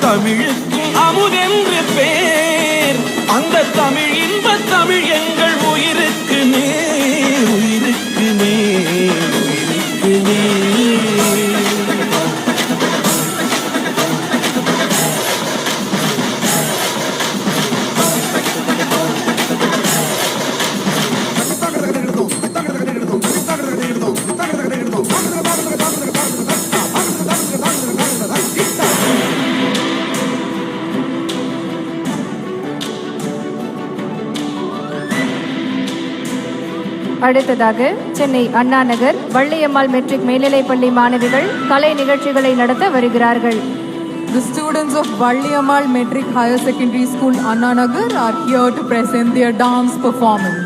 தமிழுக்கும் அமுதென்று பேர், அந்த தமிழ் இன்பத் தமிழ் எங்கள் உயிருக்கு நேர், உயிருக்கு நேர், உயிருக்கு நேர். அடுத்ததாக சென்னை அண்ணா நகர் வள்ளியம்மாள் மெட்ரிக் மேல்நிலைப்பள்ளி மாணவிகள் கலை நிகழ்ச்சிகளை நடத்த வருகிறார்கள். The students of Valliammal Metric Higher Secondary School, Anna Nagar, are here to present their dance performance.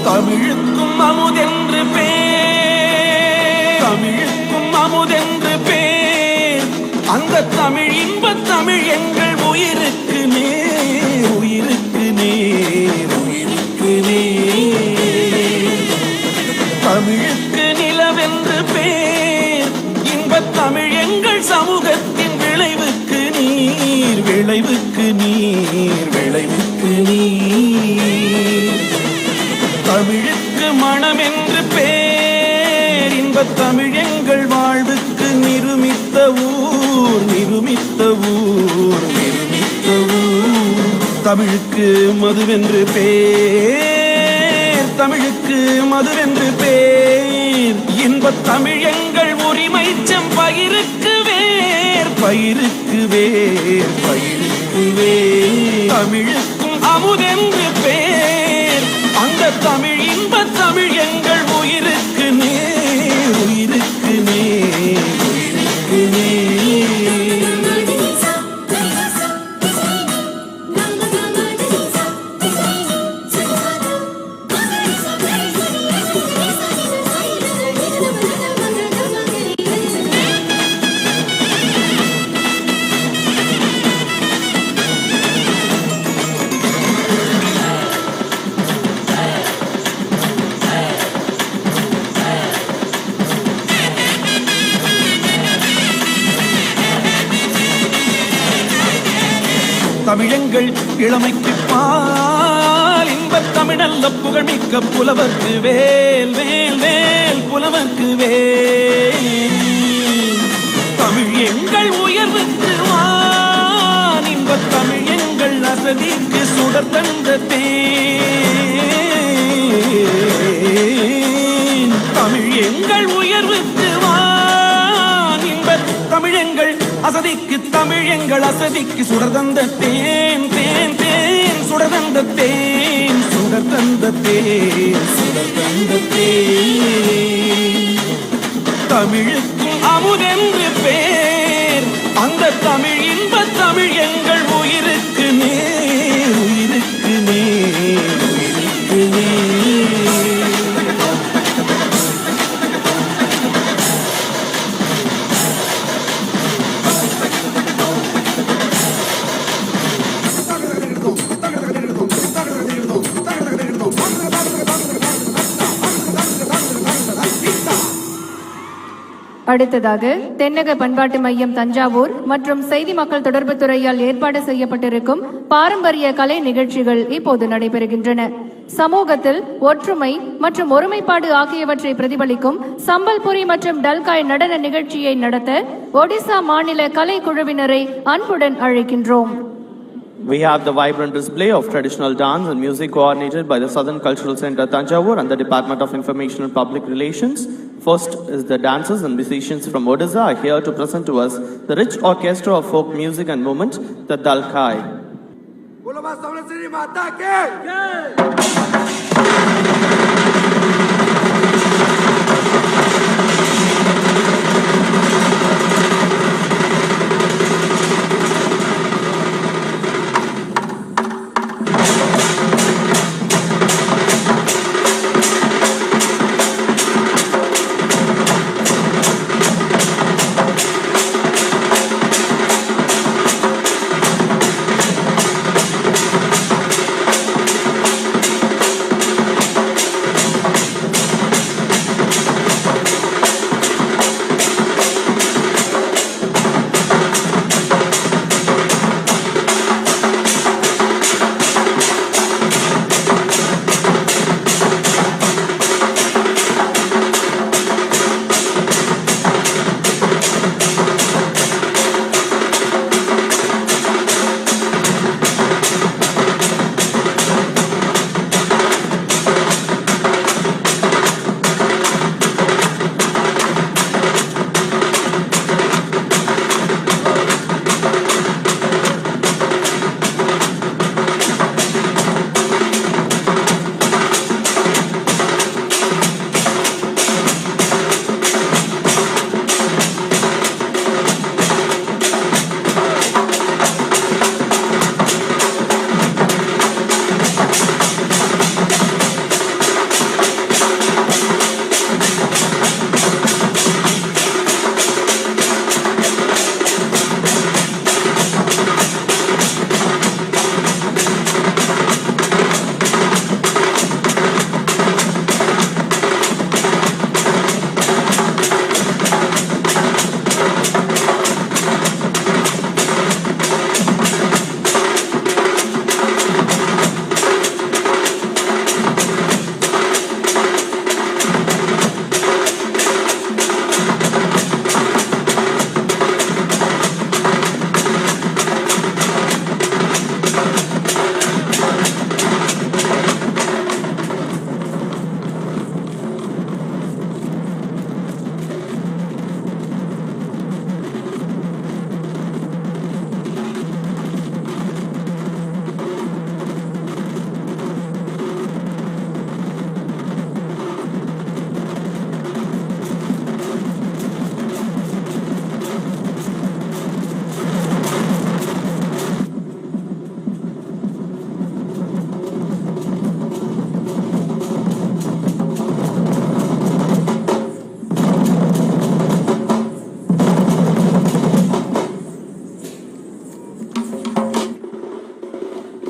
தமிழுக்கும் அமுதென்று பேர், தமிழுக்கும் அமுதென்று பேர். அந்த தமிழ் இன்பத் தமிழ் எங்கள் உயிருக்கு நேர், உயிருக்கு நேர், உயிருக்கு நேர். தமிழுக்கு நிலவென்று பேர், இன்பத் தமிழ் எங்கள் சமூகத்தின் விளைவுக்கு நீர், விளைவுக்கு நீர், விளைவுக்கு நீர். தமிழுக்கு மனம் என்று பேர், இன்பத் தமிழ் எங்கள் வாழ்வுக்கு நிருமித்த ஊர், நிருமித்த ஊர், நிருமித்த ஊர். தமிழுக்கு மதுவென்று பேர், தமிழுக்கு மதுவென்று பேர். இன்பத் தமிழ் எங்கள் உரிமை செம்பயிருக்கு வேர், பயிருக்கு வேர், பயிருக்கு வேர். தமிழுக்கும் அமுதென்று பேர், அந்த தமிழ் இன்பத் தமிழ் எங்கள் உயிருக்கு நேர், உயிருக்கு நேர், உயிருக்கு நேர். தமிழெங்கள் இளமைக்கு பால் இன்பத் தமிழல்ல புகழ்மிக்க புலவர்க்கு வேல் வேல் வேல் புலவர்க்கு வேல். தமிழ் எங்கள் உயர்வுக்கு வான் இன்பத் தமிழ் எங்கள் அசதிக்கு சுடர் தந்த தேன். தமிழ் எங்கள் உயர்வுக்கு வான் இன்பத் தமிழ் எங்கள் அசதிக்கு தமிழ் எங்கள் அசதிக்கு சுடர் தந்த தேன் தேன் தேன் சுடர் தந்த தேன் சுடர் தந்த தேன் சுடர் தந்த தேன். தமிழுக்கும் அமுதென்று பேர் அந்த தமிழ் இன்ப தமிழ் எங்கள் உயிருக்கு நேர் உயிருக்கு நேர் உயிருக்கு நேர். அடுத்ததாக தென்னக பண்பாட்டு மையம் தஞ்சாவூர் மற்றும் செய்தி மக்கள் தொடர்பு துறையால் ஏற்பாடு செய்யப்பட்டிருக்கும் பாரம்பரிய கலை நிகழ்ச்சிகள் இப்போது நடைபெறுகின்றன. சமூகத்தில் ஒற்றுமை மற்றும் ஒருமைப்பாடு ஆகியவற்றை பிரதிபலிக்கும் சம்பல்புரி மற்றும் டல்காய் நடன நிகழ்ச்சியை நடத்த ஒடிசா மாநில கலை குழுவினரை அன்புடன் அழைக்கின்றோம். We have the vibrant display of traditional dance and music coordinated by the Southern Cultural Center Thanjavur and the Department of Information and Public Relations. First is the dancers and musicians from Odisha are here to present to us the rich orchestra of folk music and movement, the Dalkai.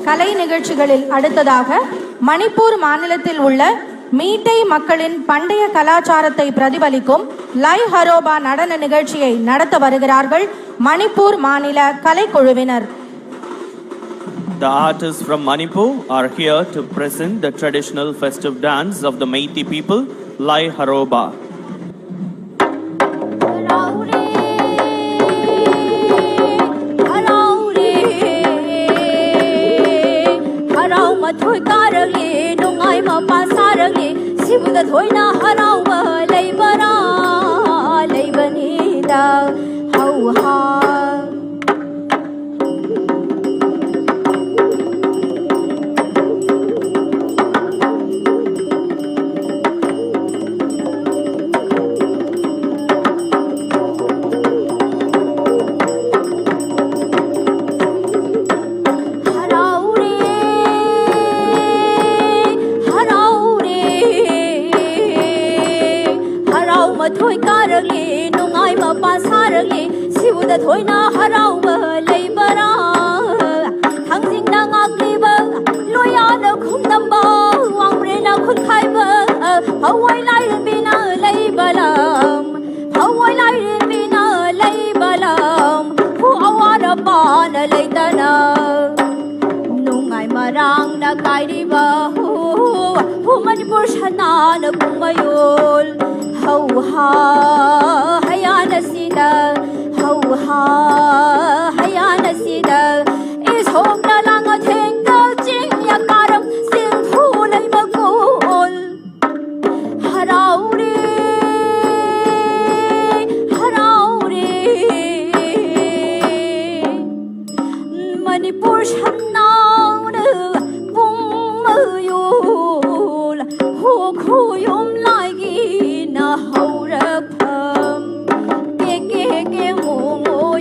கலை நிகழ்ச்சிகளில் அடுத்ததாக மணிப்பூர் மாநிலத்தில் உள்ள மீட்டை மக்களின் பண்டைய கலாச்சாரத்தை பிரதிபலிக்கும் லை ஹரோபா நடன நிகழ்ச்சியை நடத்த வருகிறார்கள் மணிப்பூர் மாநில கலைக்குழுவினர். The artists from Manipur are here to present the traditional festive dance of the Meiteis people, Lai Haroba. Thôi ca rơi nung ai mà pa sa rơi si bu da thôi na harau ba lei ba ra lei ba ni da hau ha thôi ca rơi nung ai mà pa sa rơi si bu da thôi na harau ba lei ba ra thang jing na ngak li ba loya na khum nam ba wang re na khun khai ba hawai lai ren bi na lei ba lam hawai lai ren bi na lei ba lam hu awara pa na lei ta na nung ai mà rang na kai đi ba hu Manipur shana na kung mayol hau ha hayana sida hau ha hayana sida is hom na lang a theng ka ching ya karam sing phu lai ma kol harau re Manipur shana na kung mayol hu khu yom lai gi na hau ra pham ke mo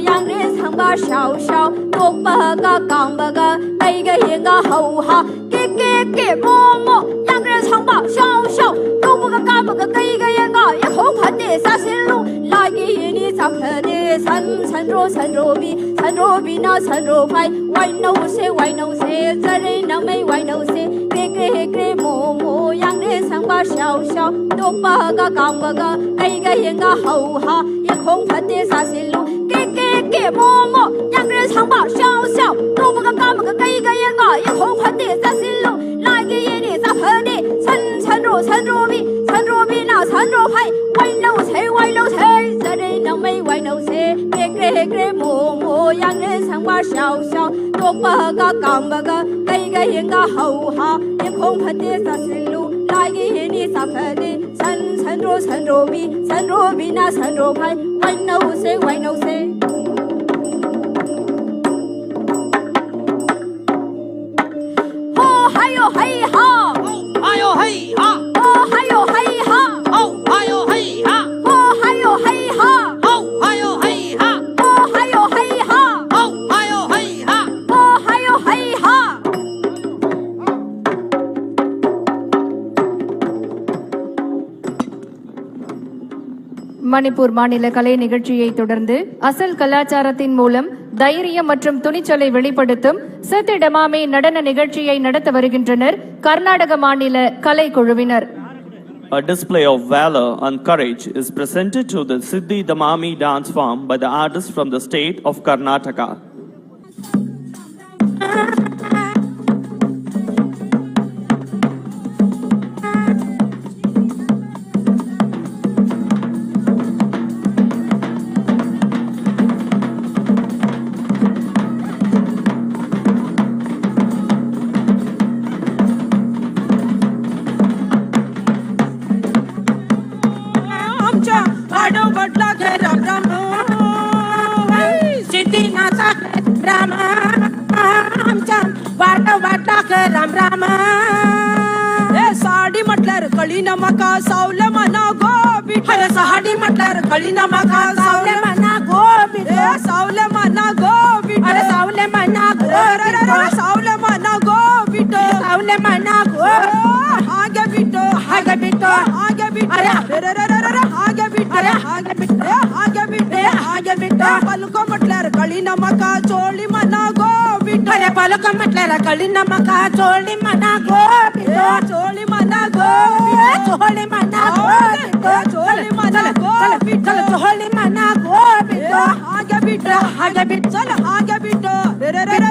yang re sang ba shao shao tok ba ga kang ba ga kai ga yin ga hau ha ke mo yang re sang ba shao shao tok ba ga ba ga kai ga yin ga ya hong phan de sa sin lu la gi yin ni sa phe de san ro bi na san ro phai wai no se za re na mai wai no se ke mo yang re sang ba shao shao tok ba ga kang ba ga kai ga yin ga hau ha ya hong phan de sa sin lu ke mo yang re sang ba shao shao tok ba ga kai ga yin ga ya hong phan de sa sin lu la gi yin ni sa phe de san ro bi na san ro phai wai no se za re na mai wai no se ke mo yang re sang ba shao shao tok ba ga kang ba ga kai ga yin ga hau ha ya hong phan de sa sin lu la gi yin ni sa phe de san ro bi na san ro phai wai no se ho hayo hai ha Ayo hey ha, ho hayo hai ha oh ayo hey ha, ho hayo hai ha oh ayo hey ha, ho hayo hai ha oh ayo hey ha. ho hayo hai ha Manipur மாநில கலை நிகழ்ச்சியை தொடர்ந்து அசல் கலாச்சாரத்தின் மூலம் தைரியம் மற்றும் துணிச்சலை வெளிப்படுத்தும் சித்தி டமாமி நடன நிகழ்ச்சியை நடத்த வருகின்றனர் கர்நாடக மாநில கலைக்குழுவினர். A display of valor and courage is presented to the Siddhi Damami dance form by the artists from the state of Karnataka. साडी म्हटल्यार कळी नमका सावले मना गो बिटे साडी म्हटल्यार कळी नमका सावले मना गो बिटे सावले मना गो बिटे सावले मना गो सावले मना गो बिटे सावले मना गो हागे बिटो हागे बिटो हागे बिटो अरे हागे बिटो हागे बिटो हागे बिटो हागे बिटो पलको म्हटल्यार कळी नमका चोळी मना गो बिटे पलको म्हटल्यार कळी नमका चोळी मना गो बिटे चोळी मना गो चोळी मना गो चोळी मना गो बिटे चोळी मना गो बिटे हागे बिटो चल हागे बिटो रे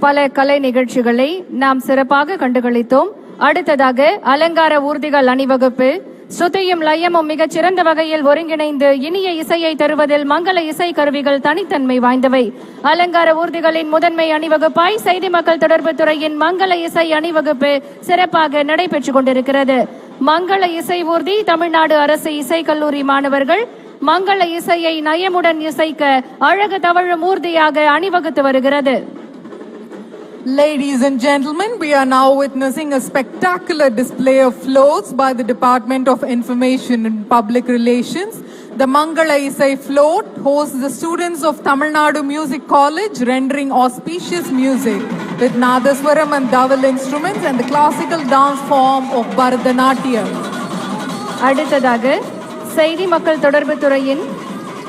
பல கலை நிகழ்ச்சிகளை நாம் சிறப்பாக கண்டுகளித்தோம். அடுத்ததாக அலங்கார ஊர்திகள் அணிவகுப்பு. ஸ்ருதியும் லயமும் மிகச் சிறந்த வகையில் ஒருங்கிணைந்து இனிய இசையை தருவதில் மங்கள இசை கருவிகள் தனித்தன்மை வாய்ந்தவை. அலங்கார ஊர்திகளின் முதன்மை அணிவகுப்பாய் செய்தி மக்கள் தொடர்பு துறையின் மங்கள இசை அணிவகுப்பு சிறப்பாக நடைபெற்றுக் கொண்டிருக்கிறது. மங்கள இசை ஊர்தி தமிழ்நாடு அரசு இசைக்கல்லூரி மாணவர்கள் மங்கள இசையை நயமுடன் இசைக்க அழகு தவழும் ஊர்தியாக அணிவகுத்து வருகிறது. Ladies and gentlemen, we are now witnessing a spectacular display of floats by the Department of Information and Public Relations. The Mangala Isai float hosts the students of Tamil Nadu Music College rendering auspicious music with Nadaswaram and Daval instruments and the classical dance form of Bharatanatyam. அடுத்ததாக செய்தி மக்கள் தொடர்பு துறையின்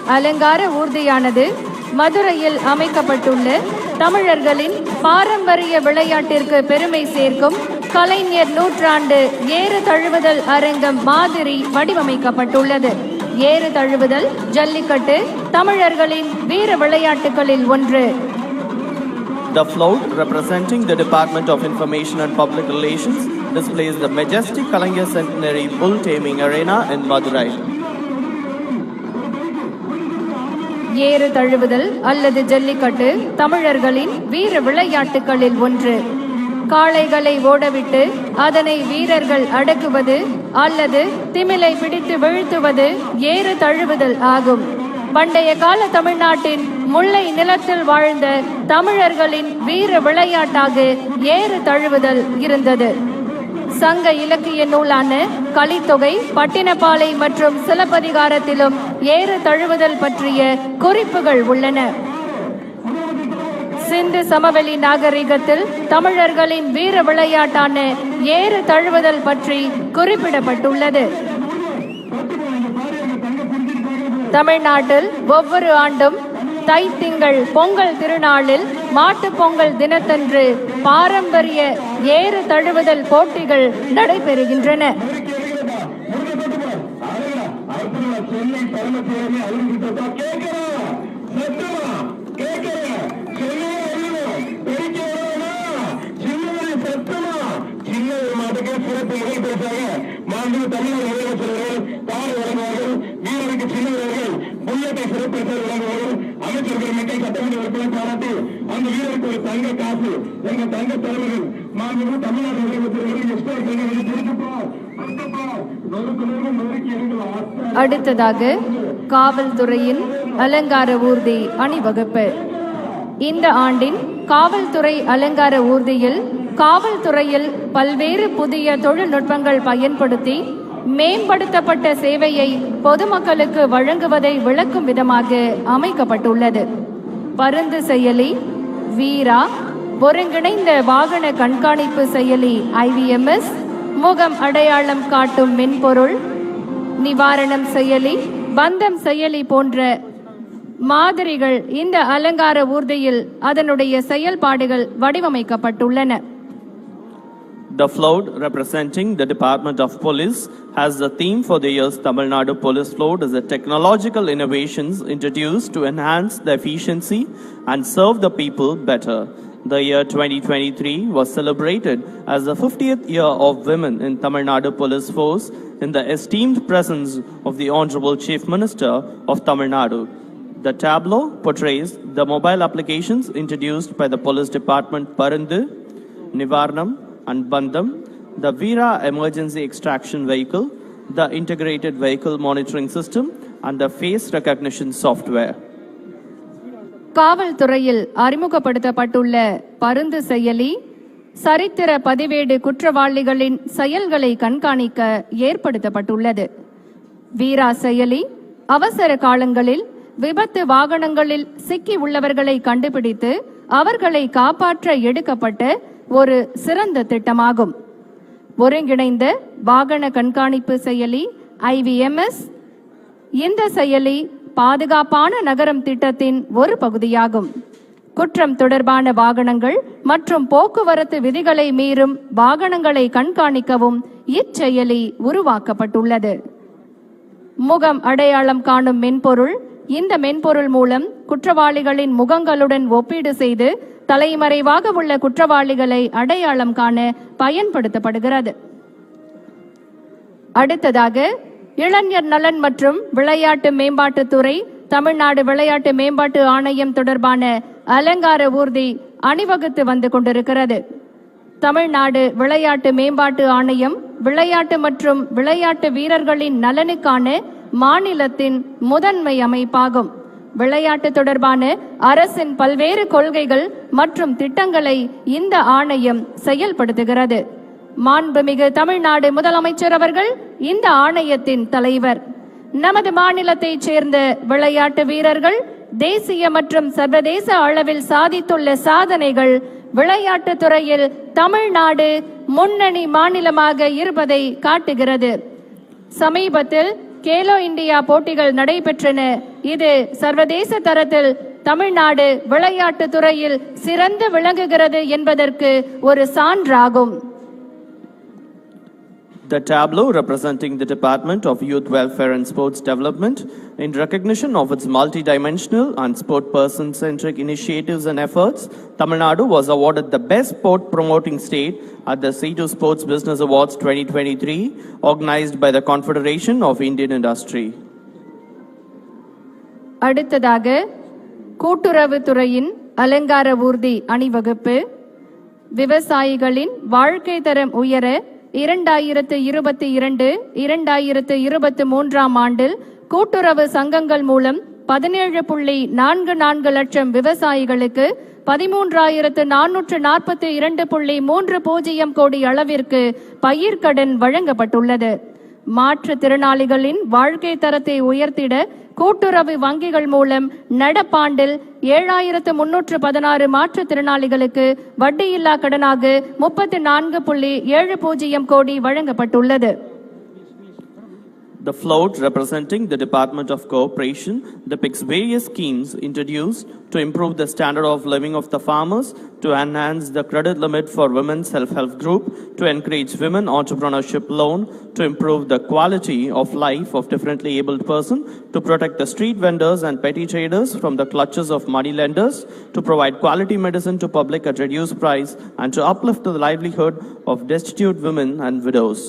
அலங்கார ஊர்தியானது மதுரையில் அமைக்கப்பட்டுள்ள தமிழர்களின் பாரம்பரிய விளையாட்டிற்கு பெருமை சேர்க்கும் கலைஞர் நூற்றாண்டு ஏறு தழுவுதல் அரங்கம் மாதிரி வடிவமைக்கப்பட்டுள்ளது. ஏறு தழுவுதல் ஜல்லிக்கட்டு தமிழர்களின் வீர விளையாட்டுகளில் ஒன்று. The float, representing the Department of Information and Public Relations, displays the majestic Kalaignar Centenary Bull Taming Arena in Madurai. ஏறு தழுவுதல் அல்லது ஜல்லிக்கட்டு தமிழர்களின் வீர விளையாட்டுகளில் ஒன்று. காளைகளை ஓடவிட்டு அதனை வீரர்கள் அடக்குவது அல்லது திமிலை பிடித்து வீழ்த்துவது ஏறு தழுவுதல் ஆகும். பண்டைய கால தமிழ்நாட்டின் முல்லை நிலத்தில் வாழ்ந்த தமிழர்களின் வீர விளையாட்டாக ஏறு தழுவுதல் இருந்தது. சங்க இலக்கிய நூலான கலித்தொகை, பட்டினப்பாலை மற்றும் சிலப்பதிகாரத்திலும் ஏறு தழுவுதல் பற்றிய குறிப்புகள் உள்ளன. சிந்து சமவெளி நாகரிகத்தில் தமிழர்களின் வீர விளையாட்டான ஏறு தழுவுதல் பற்றி குறிப்பிடப்பட்டுள்ளது. தமிழ்நாட்டில் ஒவ்வொரு ஆண்டும் தைத்திங்கள் பொங்கல் திருநாளில் மாட்டுப் பொங்கல் தினத்தன்று பாரம்பரிய ஏறு தழுவுதல் போட்டிகள் நடைபெறுகின்றன. அடுத்ததாக காவல்துறையின் அலங்கார ஊர்தி அணிவகுப்பு. இந்த ஆண்டின் காவல்துறை அலங்கார ஊர்தியில் காவல்துறையில் பல்வேறு புதிய தொழில்நுட்பங்கள் பயன்படுத்தி மேம்படுத்தப்பட்ட சேவையை பொதுமக்களுக்கு வழங்குவதை விளக்கும் விதமாக அமைக்கப்பட்டுள்ளது. பருந்து செயலி, வீரா, ஒருங்கிணைந்த வாகன கண்காணிப்பு செயலி IVMS, முகம் அடையாளம் காட்டும் மென்பொருள், நிவாரணம் செயலி, பந்தம் செயலி போன்ற மாதிரிகள் இந்த அலங்கார ஊர்தியில் அதனுடைய செயல்பாடுகள் வடிவமைக்கப்பட்டுள்ளன. The float, representing the Department of Police, has the theme for the year's Tamil Nadu Police Float as the technological innovations introduced to enhance the efficiency and serve the people better. The year 2023 was celebrated as the 50th year of women in Tamil Nadu Police Force in the esteemed presence of the Honorable Chief Minister of Tamil Nadu. The tableau portrays the mobile applications introduced by the Police Department Parandu, Nivarnam and Bandham, the Veera emergency extraction vehicle, the integrated vehicle monitoring system and the face recognition software. காவல்துறையில் அறிமுகப்படுத்தப்பட்டுள்ள பருந்து செயலி சரித்திர பதிவேடு குற்றவாளிகளின் செயல்களை கண்காணிக்க ஏற்படுத்தப்பட்டுள்ளது. வீரா செயலி அவசர காலங்களில் விபத்து வாகனங்களில் சிக்கி உள்ளவர்களை கண்டுபிடித்து அவர்களை காப்பாற்ற எடுக்கப்பட்ட ஒரு சிறந்த திட்டமாகும். ஒருங்கிணைந்த வாகன கண்காணிப்பு செயலி IVMS. இந்த செயலி பாதுகாப்பான நகரம் திட்டத்தின் ஒரு பகுதியாகும். குற்றம் தொடர்பான வாகனங்கள் மற்றும் போக்குவரத்து விதிகளை மீறும் வாகனங்களை கண்காணிக்கவும் இச்செயலி உருவாக்கப்பட்டுள்ளது. முகம் அடையாளம் காணும் மென்பொருள் இந்த மென்பொருள் மூலம் குற்றவாளிகளின் முகங்களுடன் ஒப்பீடு செய்து தலைமறைவாக உள்ள குற்றவாளிகளை அடையாளம் காண பயன்படுத்தப்படுகிறது. அடுத்ததாக இளைஞர் நலன் மற்றும் விளையாட்டு மேம்பாட்டுத்துறை தமிழ்நாடு விளையாட்டு மேம்பாட்டு ஆணையம் தொடர்பான அலங்கார ஊர்தி அணிவகுத்து வந்து கொண்டிருக்கிறது. தமிழ்நாடு விளையாட்டு மேம்பாட்டு ஆணையம் விளையாட்டு மற்றும் விளையாட்டு வீரர்களின் நலனுக்கான மாநிலத்தின் முதன்மை அமைப்பாகும். விளையாட்டு தொடர்பான அரசின் பல்வேறு கொள்கைகள் மற்றும் திட்டங்களை இந்த ஆணையம் செயல்படுத்துகிறது. மாண்புமிகு தமிழ்நாடு முதலமைச்சர் அவர்கள் இந்த ஆணையத்தின் தலைவர். நமது மாநிலத்தைச் சேர்ந்த விளையாட்டு வீரர்கள் தேசிய மற்றும் சர்வதேச அளவில் சாதித்துள்ள சாதனைகள் விளையாட்டு துறையில் தமிழ்நாடு முன்னணி மாநிலமாக இருப்பதை காட்டுகிறது. சமீபத்தில் கேலோ இந்தியா போட்டிகள் நடைபெற்றன. இது சர்வதேச தரத்தில் தமிழ்நாடு விளையாட்டு துறையில் சிறந்து விளங்குகிறது என்பதற்கு ஒரு சான்றாகும். The tableau representing the Department of Youth Welfare and Sports Development in recognition of its multidimensional and sport person-centric initiatives and efforts, Tamil Nadu was awarded the Best Sport Promoting State at the C2 Sports Business Awards 2023, organized by the Confederation of Indian Industry. அடுத்ததாக கூட்டுறவுத்துறையின் அலங்கார ஊர்தி அணிவகுப்பு விவசாயிகளின் வாழ்க்கை தரம் உயர 2022-2023 ஆண்டில் கூட்டுறவு சங்கங்கள் மூலம் 17.44 லட்சம் விவசாயிகளுக்கு 13,442.30 கோடி அளவிற்கு பயிர்க்கடன் வழங்கப்பட்டுள்ளது. மாற்றுத்திறனாளிகளின் வாழ்க்கை தரத்தை உயர்த்திட கூட்டுறவு வங்கிகள் மூலம் நடப்பாண்டில் 7,316 மாற்றுத்திறனாளிகளுக்கு வட்டியில்லா கடனாக 34.70 கோடி வழங்கப்பட்டுள்ளது. The float representing the Department of Cooperation depicts various schemes introduced to improve the standard of living of the farmers, to enhance the credit limit for women's self-help group, to encourage women entrepreneurship loan, to improve the quality of life of differently abled person, to protect the street vendors and petty traders from the clutches of money lenders, to provide quality medicine to public at reduced price, and to uplift the livelihood of destitute women and widows.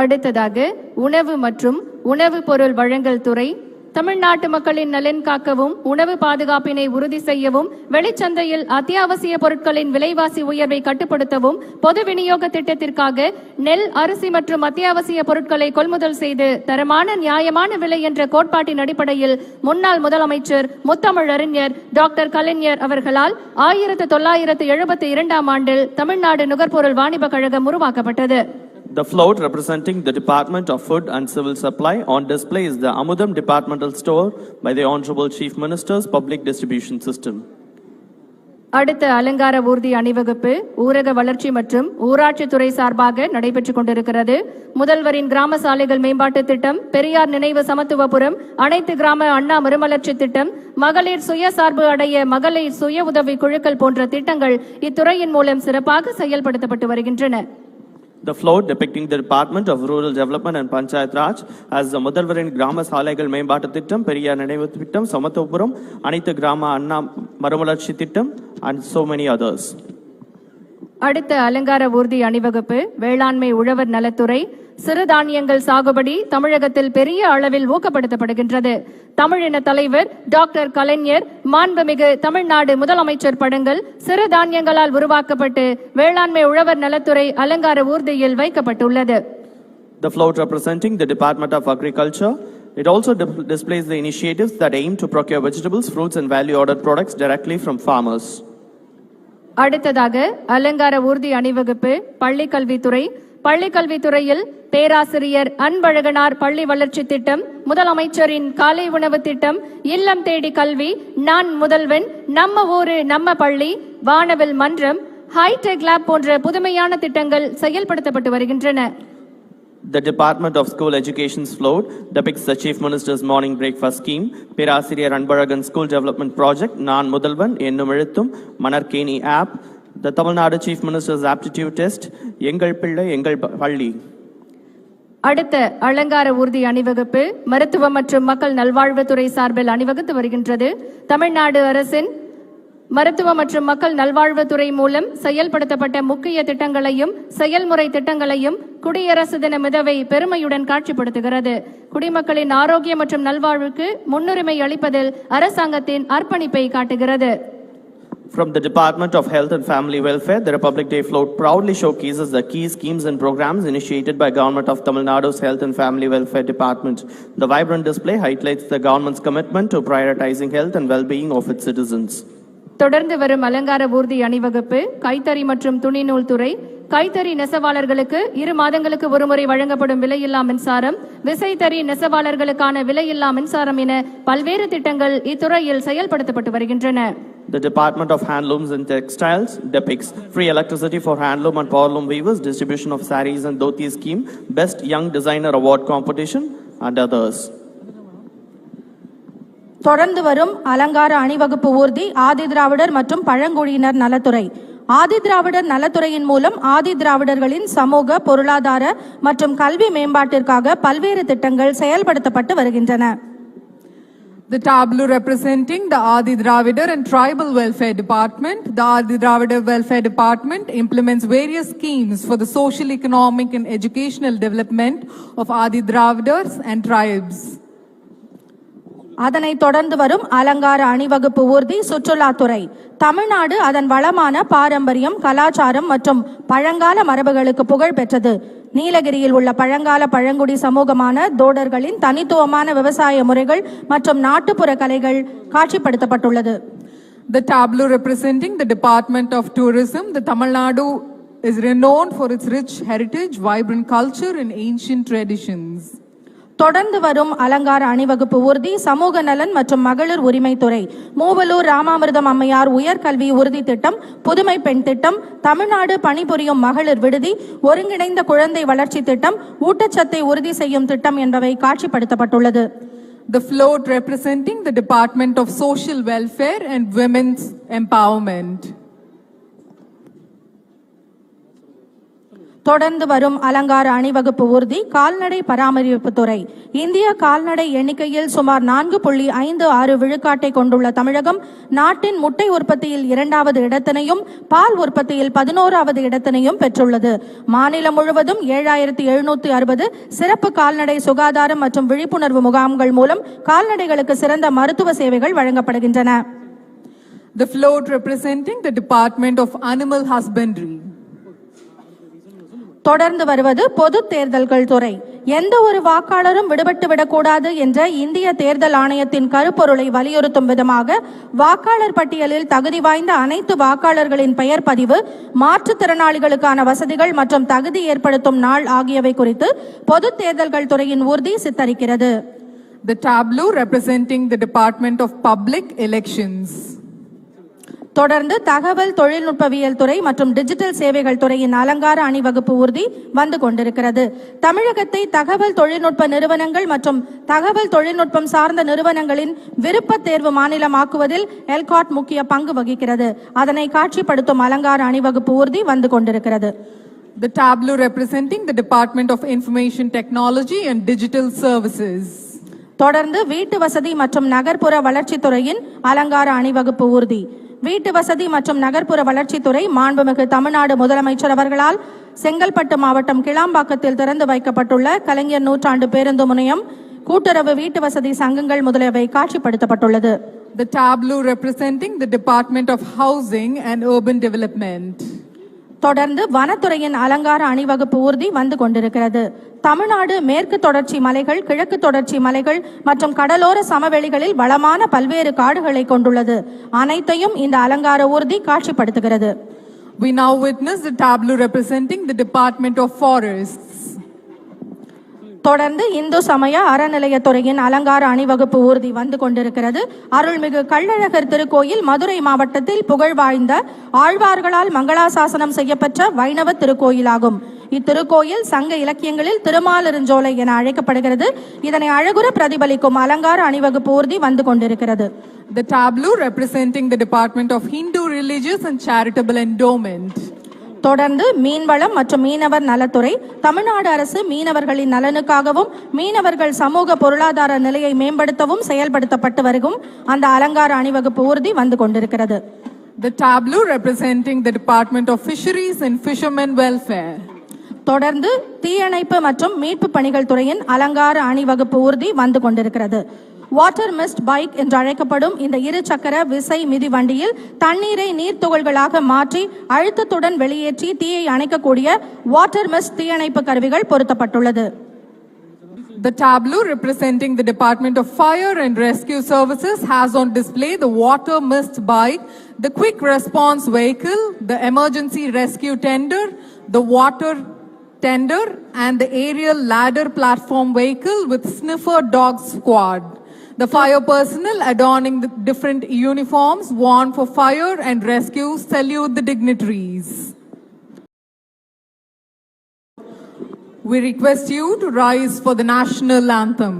அடுத்ததாக உணவு மற்றும் உணவு பொருள் வழங்கல் துறை தமிழ்நாட்டு மக்களின் நலன் காக்கவும் உணவு பாதுகாப்பினை உறுதி செய்யவும் வெளிச்சந்தையில் அத்தியாவசிய பொருட்களின் விலைவாசி உயர்வை கட்டுப்படுத்தவும் பொது விநியோக திட்டத்திற்காக நெல் அரிசி மற்றும் அத்தியாவசிய பொருட்களை கொள்முதல் செய்து தரமான நியாயமான விலை என்ற கோட்பாட்டின் அடிப்படையில் முன்னாள் முதலமைச்சர் முத்தமிழறிஞர் டாக்டர் கலைஞர் அவர்களால் 1972 ஆண்டில் தமிழ்நாடு நுகர்பொருள் வாணிப கழகம் உருவாக்கப்பட்டது. The float representing the Department of Food and Civil Supply on display is the Amudam Departmental Store by the Honorable Chief Minister's Public Distribution System. அடுத்த அலங்கார ஊர்தி அணிவகுப்பு ஊரக வளர்ச்சி மற்றும் ஊராட்சித்துறை சார்பாக நடைபெற்றுக் கொண்டிருக்கிறது. முதல்வரின் கிராம சாலைகள் மேம்பாட்டு திட்டம், பெரியார் நினைவு சமத்துவபுரம், அனைத்து கிராம அண்ணா மறுமலர்ச்சி திட்டம், மகளிர் சுயசார்பு அடைய மகளிர் சுய உதவி குழுக்கள் போன்ற திட்டங்கள் இத்துறையின் மூலம் சிறப்பாக செயல்படுத்தப்பட்டு வருகின்றன. The float depicting the Department of Rural Development and Panchayat Raj as the முதல்வரின் கிராம சாலைகள் மேம்பாட்டு திட்டம், பெரியார் நினைவு திட்டம், சமத்துவபுரம், அனைத்து கிராம அண்ணா மறுமலர்ச்சி திட்டம் and so many others. அடுத்த அலங்கார ஊர்தி அணிவகுப்பு வேளாண்மை உழவர் நலத்துறை சிறுதானியங்கள் சாகுபடி தமிழகத்தில் பெரிய அளவில் ஊக்கப்படுத்தப்படுகின்றது. தமிழின தலைவர் டாக்டர் கலைஞர், மாண்புமிகு தமிழ்நாடு முதலமைச்சர் படங்கள் சிறுதானியங்களால் உருவாக்கப்பட்டு வேளாண்மை உழவர் நலத்துறை அலங்கார ஊர்தியில் வைக்கப்பட்டுள்ளது. The float representing the Department of Agriculture. It also displays the initiatives that aim to procure vegetables, fruits and value-added products directly from farmers. அடுத்ததாக அலங்கார ஊர்தி அணிவகுப்பு பள்ளிக்கல்வித்துறை. பள்ளிக்கல்வித்துறையில் பேராசிரியர் அன்பழகனார் பள்ளி வளர்ச்சி திட்டம், முதலமைச்சரின் காலை உணவு திட்டம், இல்லம் தேடி கல்வி, நான் முதல்வன், நம்ம ஊரு நம்ம பள்ளி, வானவில் மன்றம், ஹைடெக் லேப் போன்ற புதுமையான திட்டங்கள் செயல்படுத்தப்பட்டு வருகின்றன. The Department of School Education's float depicts the Chief Minister's morning breakfast scheme, Perasiriyar Anbalagan School Development Project, Naan Mudalvan, Ennum Ezhuthum, Manarkeni app, the Tamil Nadu Chief Minister's aptitude test, Engal Pillai, Engal Palli. அடுத்த அலங்கார ஊர்தி அணிவகுப்பு மருத்துவம் மற்றும் மக்கள் நல்வாழ்வுத்துறை சார்பில் அணிவகுத்து வருகின்றது. தமிழ்நாடு அரசின் மருத்துவ மற்றும் மக்கள் நல்வாழ்வுத்துறை மூலம் செயல்படுத்தப்பட்ட முக்கிய திட்டங்களையும் செயல்முறை திட்டங்களையும் குடியரசு தின மிதவை பெருமையுடன் காட்சிப்படுத்துகிறது. குடிமக்களின் ஆரோக்கியம் மற்றும் நல்வாழ்வுக்கு முன்னுரிமை அளிப்பதில் அரசாங்கத்தின் அர்ப்பணிப்பை காட்டுகிறது. From the Department of Health and Family Welfare, the Republic Day float proudly showcases the key schemes and programs initiated by Government of Tamil Nadu's Health and Family Welfare Department. The vibrant display highlights the government's commitment to prioritizing health and well-being of its citizens. தொடர்ந்து வரும் அலங்கார ஊர்தி அணிவகுப்பு கைத்தறி மற்றும் துணிநூல் துறை. கைத்தறி நெசவாளர்களுக்கு 2 மாதங்களுக்கு ஒருமுறை வழங்கப்படும் விலையில்லா மின்சாரம், விசைத்தறி நெசவாளர்களுக்கான விலையில்லா மின்சாரம் என பல்வேறு திட்டங்கள் இத்துறையில் செயல்படுத்தப்பட்டு வருகின்றன. The Department of Handlooms and Textiles depicts free electricity for handloom and powerloom weavers, distribution of sarees and dhoti scheme, best young designer award competition and others. தொடர்ந்து வரும் அலங்கார அணிவகுப்பு ஊர்தி ஆதிதிராவிடர் மற்றும் பழங்குடியினர் நலத்துறை. ஆதிதிராவிடர் நலத்துறையின் மூலம் ஆதிதிராவிடர்களின் சமூக, பொருளாதார மற்றும் கல்வி மேம்பாட்டிற்காக பல்வேறு திட்டங்கள் செயல்படுத்தப்பட்டு வருகின்றன. The tableau representing the Adi Dravidar and Tribal Welfare Department. The Adi Dravidar Welfare Department implements various schemes for the social, economic and educational development of Adi Dravidars and tribes. அதனைத் தொடர்ந்து வரும் அலங்கார அணிவகுப்பு ஊர்தி சுற்றுலாத்துறை. தமிழ்நாடு அதன் வளமான பாரம்பரியம், கலாச்சாரம் மற்றும் பழங்கால மரபுகளுக்கு புகழ் பெற்றது. நீலகிரியில் உள்ள பழங்கால பழங்குடி சமூகமான தோடர்களின் தனித்துவமான விவசாய முறைகள் மற்றும் நாட்டுப்புற கலைகள் காட்சிப்படுத்தப்பட்டுள்ளது. The tableau representing the Department of Tourism. The Tamil Nadu is renowned for its rich heritage, vibrant culture and ancient traditions. தொடர்ந்து வரும் அலங்கார அணிவகுப்பு ஊர்தி சமூக நலன் மற்றும் மகளிர் உரிமைத்துறை. மூவலூர் ராமாமிர்தம் அம்மையார் உயர்கல்வி உறுதி திட்டம், புதுமை பெண் திட்டம், தமிழ்நாடு பணிபுரியும் மகளிர் விடுதி, ஒருங்கிணைந்த குழந்தை வளர்ச்சி திட்டம், ஊட்டச்சத்தை உறுதி செய்யும் திட்டம் என்பவை காட்சிப்படுத்தப்பட்டுள்ளது. The float representing the Department of Social Welfare and Women's Empowerment. தொடர்ந்து வரும் அலங்கார அணிவகுப்பு ஊர்தி கால்நடை பராமரிப்பு துறை. இந்திய கால்நடை எண்ணிக்கையில் சுமார் 4.56 விழுக்காட்டை கொண்டுள்ள தமிழகம் நாட்டின் முட்டை உற்பத்தியில் 2வது இடத்தினையும் பால் உற்பத்தியில் 11வது இடத்தினையும் பெற்றுள்ளது. மாநிலம் முழுவதும் 7760 சிறப்பு கால்நடை சுகாதாரம் மற்றும் விழிப்புணர்வு முகாம்கள் மூலம் கால்நடைகளுக்கு சிறந்த மருத்துவ சேவைகள் வழங்கப்படுகின்றன. The float representing the Department of Animal Husbandry. தொடர்ந்து வருவது பொது தேர்தல்கள் துறை. எந்த ஒரு வாக்காளரும் விடுபட்டு விடக்கூடாது என்ற இந்திய தேர்தல் ஆணையத்தின் கருப்பொருளை வலியுறுத்தும் விதமாக வாக்காளர் பட்டியலில் தகுதி வாய்ந்த அனைத்து வாக்காளர்களின் பெயர் பதிவு, மாற்றுத்திறனாளிகளுக்கான வசதிகள் மற்றும் தகுதி ஏற்படுத்தும் நாள் ஆகியவை குறித்து பொது தேர்தல்கள் துறையின் ஊர்தி சித்தரிக்கிறது. The tableau representing the Department of Public Elections. தொடர்ந்து தகவல் தொழில்நுட்பவியல் துறை மற்றும் டிஜிட்டல் சேவைகள் துறையின் அலங்கார அணிவகுப்பு ஊர்தி வந்து கொண்டிருக்கிறது. தமிழகத்தை தகவல் தொழில்நுட்ப நிறுவனங்கள் மற்றும் தகவல் தொழில்நுட்பம் சார்ந்த நிறுவனங்களின் விருப்ப தேர்வு மாநிலமாக்குவதில் எல்காட் முக்கிய பங்கு வகிக்கிறது. அதனை காட்சிப்படுத்தும் அலங்கார அணிவகுப்பு ஊர்தி வந்து கொண்டிருக்கிறது. The tableau representing the Department of Information Technology and Digital Services. தொடர்ந்து வீட்டு வசதி மற்றும் நகர்ப்புற வளர்ச்சித்துறையின் அலங்கார அணிவகுப்பு ஊர்தி. வீட்டு வசதி மற்றும் நகர்ப்புற வளர்ச்சித்துறை மாண்புமிகு தமிழ்நாடு முதலமைச்சர் அவர்களால் செங்கல்பட்டு மாவட்டம் கிளாம்பாக்கத்தில் திறந்து வைக்கப்பட்டுள்ள கலைஞர் நூற்றாண்டு பேருந்து முனையம், கூட்டுறவு வீட்டு வசதி சங்கங்கள் முதலியவை காட்சிப்படுத்தப்பட்டுள்ளது. The tableau representing the Department of Housing and Urban Development. தொடர்ந்து வனத்துறையின் அலங்கார அணிவகுப்பு ஊர்தி வந்து கொண்டிருக்கிறது. தமிழ்நாடு மேற்கு தொடர்ச்சி மலைகள், கிழக்கு தொடர்ச்சி மலைகள் மற்றும் கடலோர சமவெளிகளில் வளமான பல்வேறு காடுகளை கொண்டுள்ளது. அனைத்தையும் இந்த அலங்கார ஊர்தி காட்சிப்படுத்துகிறது. We now witness the tableau representing the Department of Forests. தொடர்ந்து இந்து சமய அறநிலையத்துறையின் அலங்கார அணிவகுப்பு ஊர்தி வந்து கொண்டிருக்கிறது. அருள்மிகு கள்ளழகர் திருக்கோயில் மதுரை மாவட்டத்தில் புகழ் வாய்ந்த ஆழ்வார்களால் மங்களாசாசனம் செய்யப்பெற்ற வைணவ திருக்கோயிலாகும். இத்திருக்கோயில் சங்க இலக்கியங்களில் திருமாலிருஞ்சோலை என அழைக்கப்படுகிறது. இதனை அழகுற பிரதிபலிக்கும் அலங்கார அணிவகுப்பு ஊர்தி வந்து கொண்டிருக்கிறது. The tableau representing the Department of Hindu Religious and Charitable Endowment. தொடர்ந்து மீன்வளம் மற்றும் மீனவர் நலத்துறை தமிழ்நாடு அரசு மீனவர்களின் நலனுக்காகவும் மீனவர்கள் சமூக பொருளாதார நிலையை மேம்படுத்தவும் செயல்படுத்தப்பட்டு வருகும் அந்த அலங்கார அணிவகுப்பு ஊர்தி வந்து கொண்டிருக்கிறது. The tableau representing the Department of Fisheries and Fishermen Welfare. தொடர்ந்து தீயணைப்பு மற்றும் மீட்பு பணிகள் துறையின் அலங்கார அணிவகுப்பு ஊர்தி வந்து கொண்டிருக்கிறது. வாட்டர் மிஸ்ட் பைக் என்று அழைக்கப்படும் இந்த இரு சக்கர விசை மிதிவண்டியில் தண்ணீரை நீர்த்துகள்களாக மாற்றி அழுத்தத்துடன் வெளியேற்றி தீயை அணைக்கக்கூடிய வாட்டர் மிஸ்ட் தீயணைப்பு கருவிகள் பொருத்தப்பட்டுள்ளது. The tableau representing the Department of Fire and Rescue Services has on display the water mist bike, the quick response vehicle, the emergency rescue tender, the water tender, and the aerial ladder platform vehicle with sniffer dog squad. The fire personnel adorning the different uniforms worn for fire and rescue salute the dignitaries. We request you to rise for the national anthem.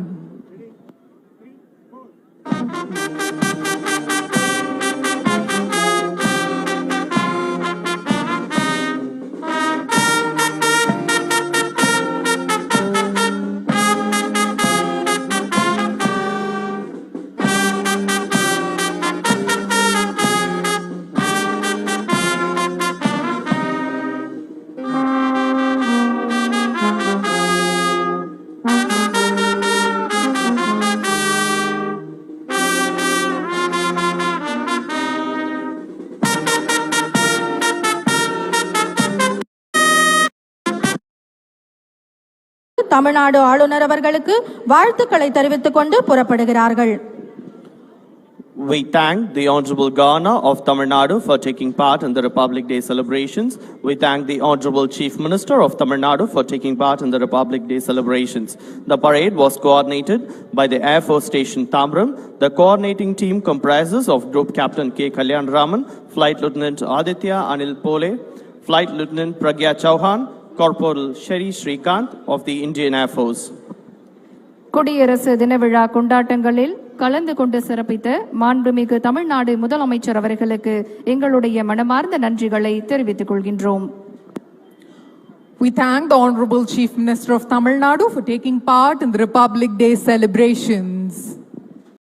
Tamil Nadu ஆளுநர் அவர்களுக்கு வாழ்த்துக்களை தெரிவித்துக் கொண்டு புறப்படுகிறார்கள். We thank the Honorable Governor of Tamil Nadu for taking part in the Republic Day celebrations. We thank the Honorable Chief Minister of Tamil Nadu for taking part in the Republic Day celebrations. The parade was coordinated by the Air Force Station Tamram. The coordinating team comprises of Group Captain K. Kalyan Raman, Flight Lieutenant Aditya Anil Pole, Flight Lieutenant Pragya Chauhan, Corporal Sherry Srikanth of the Indian Air Force. குடியரசு தின விழா கொண்டாட்டங்களில் கலந்து கொண்டு சிறப்பித்த மாண்புமிகு தமிழ்நாடு முதலமைச்சர் அவர்களுக்கு எங்களுடைய மனமார்ந்த நன்றிகளை தெரிவித்துக் கொள்கின்றோம். We thank the Honorable Chief Minister of Tamil Nadu for taking part in the Republic Day celebrations.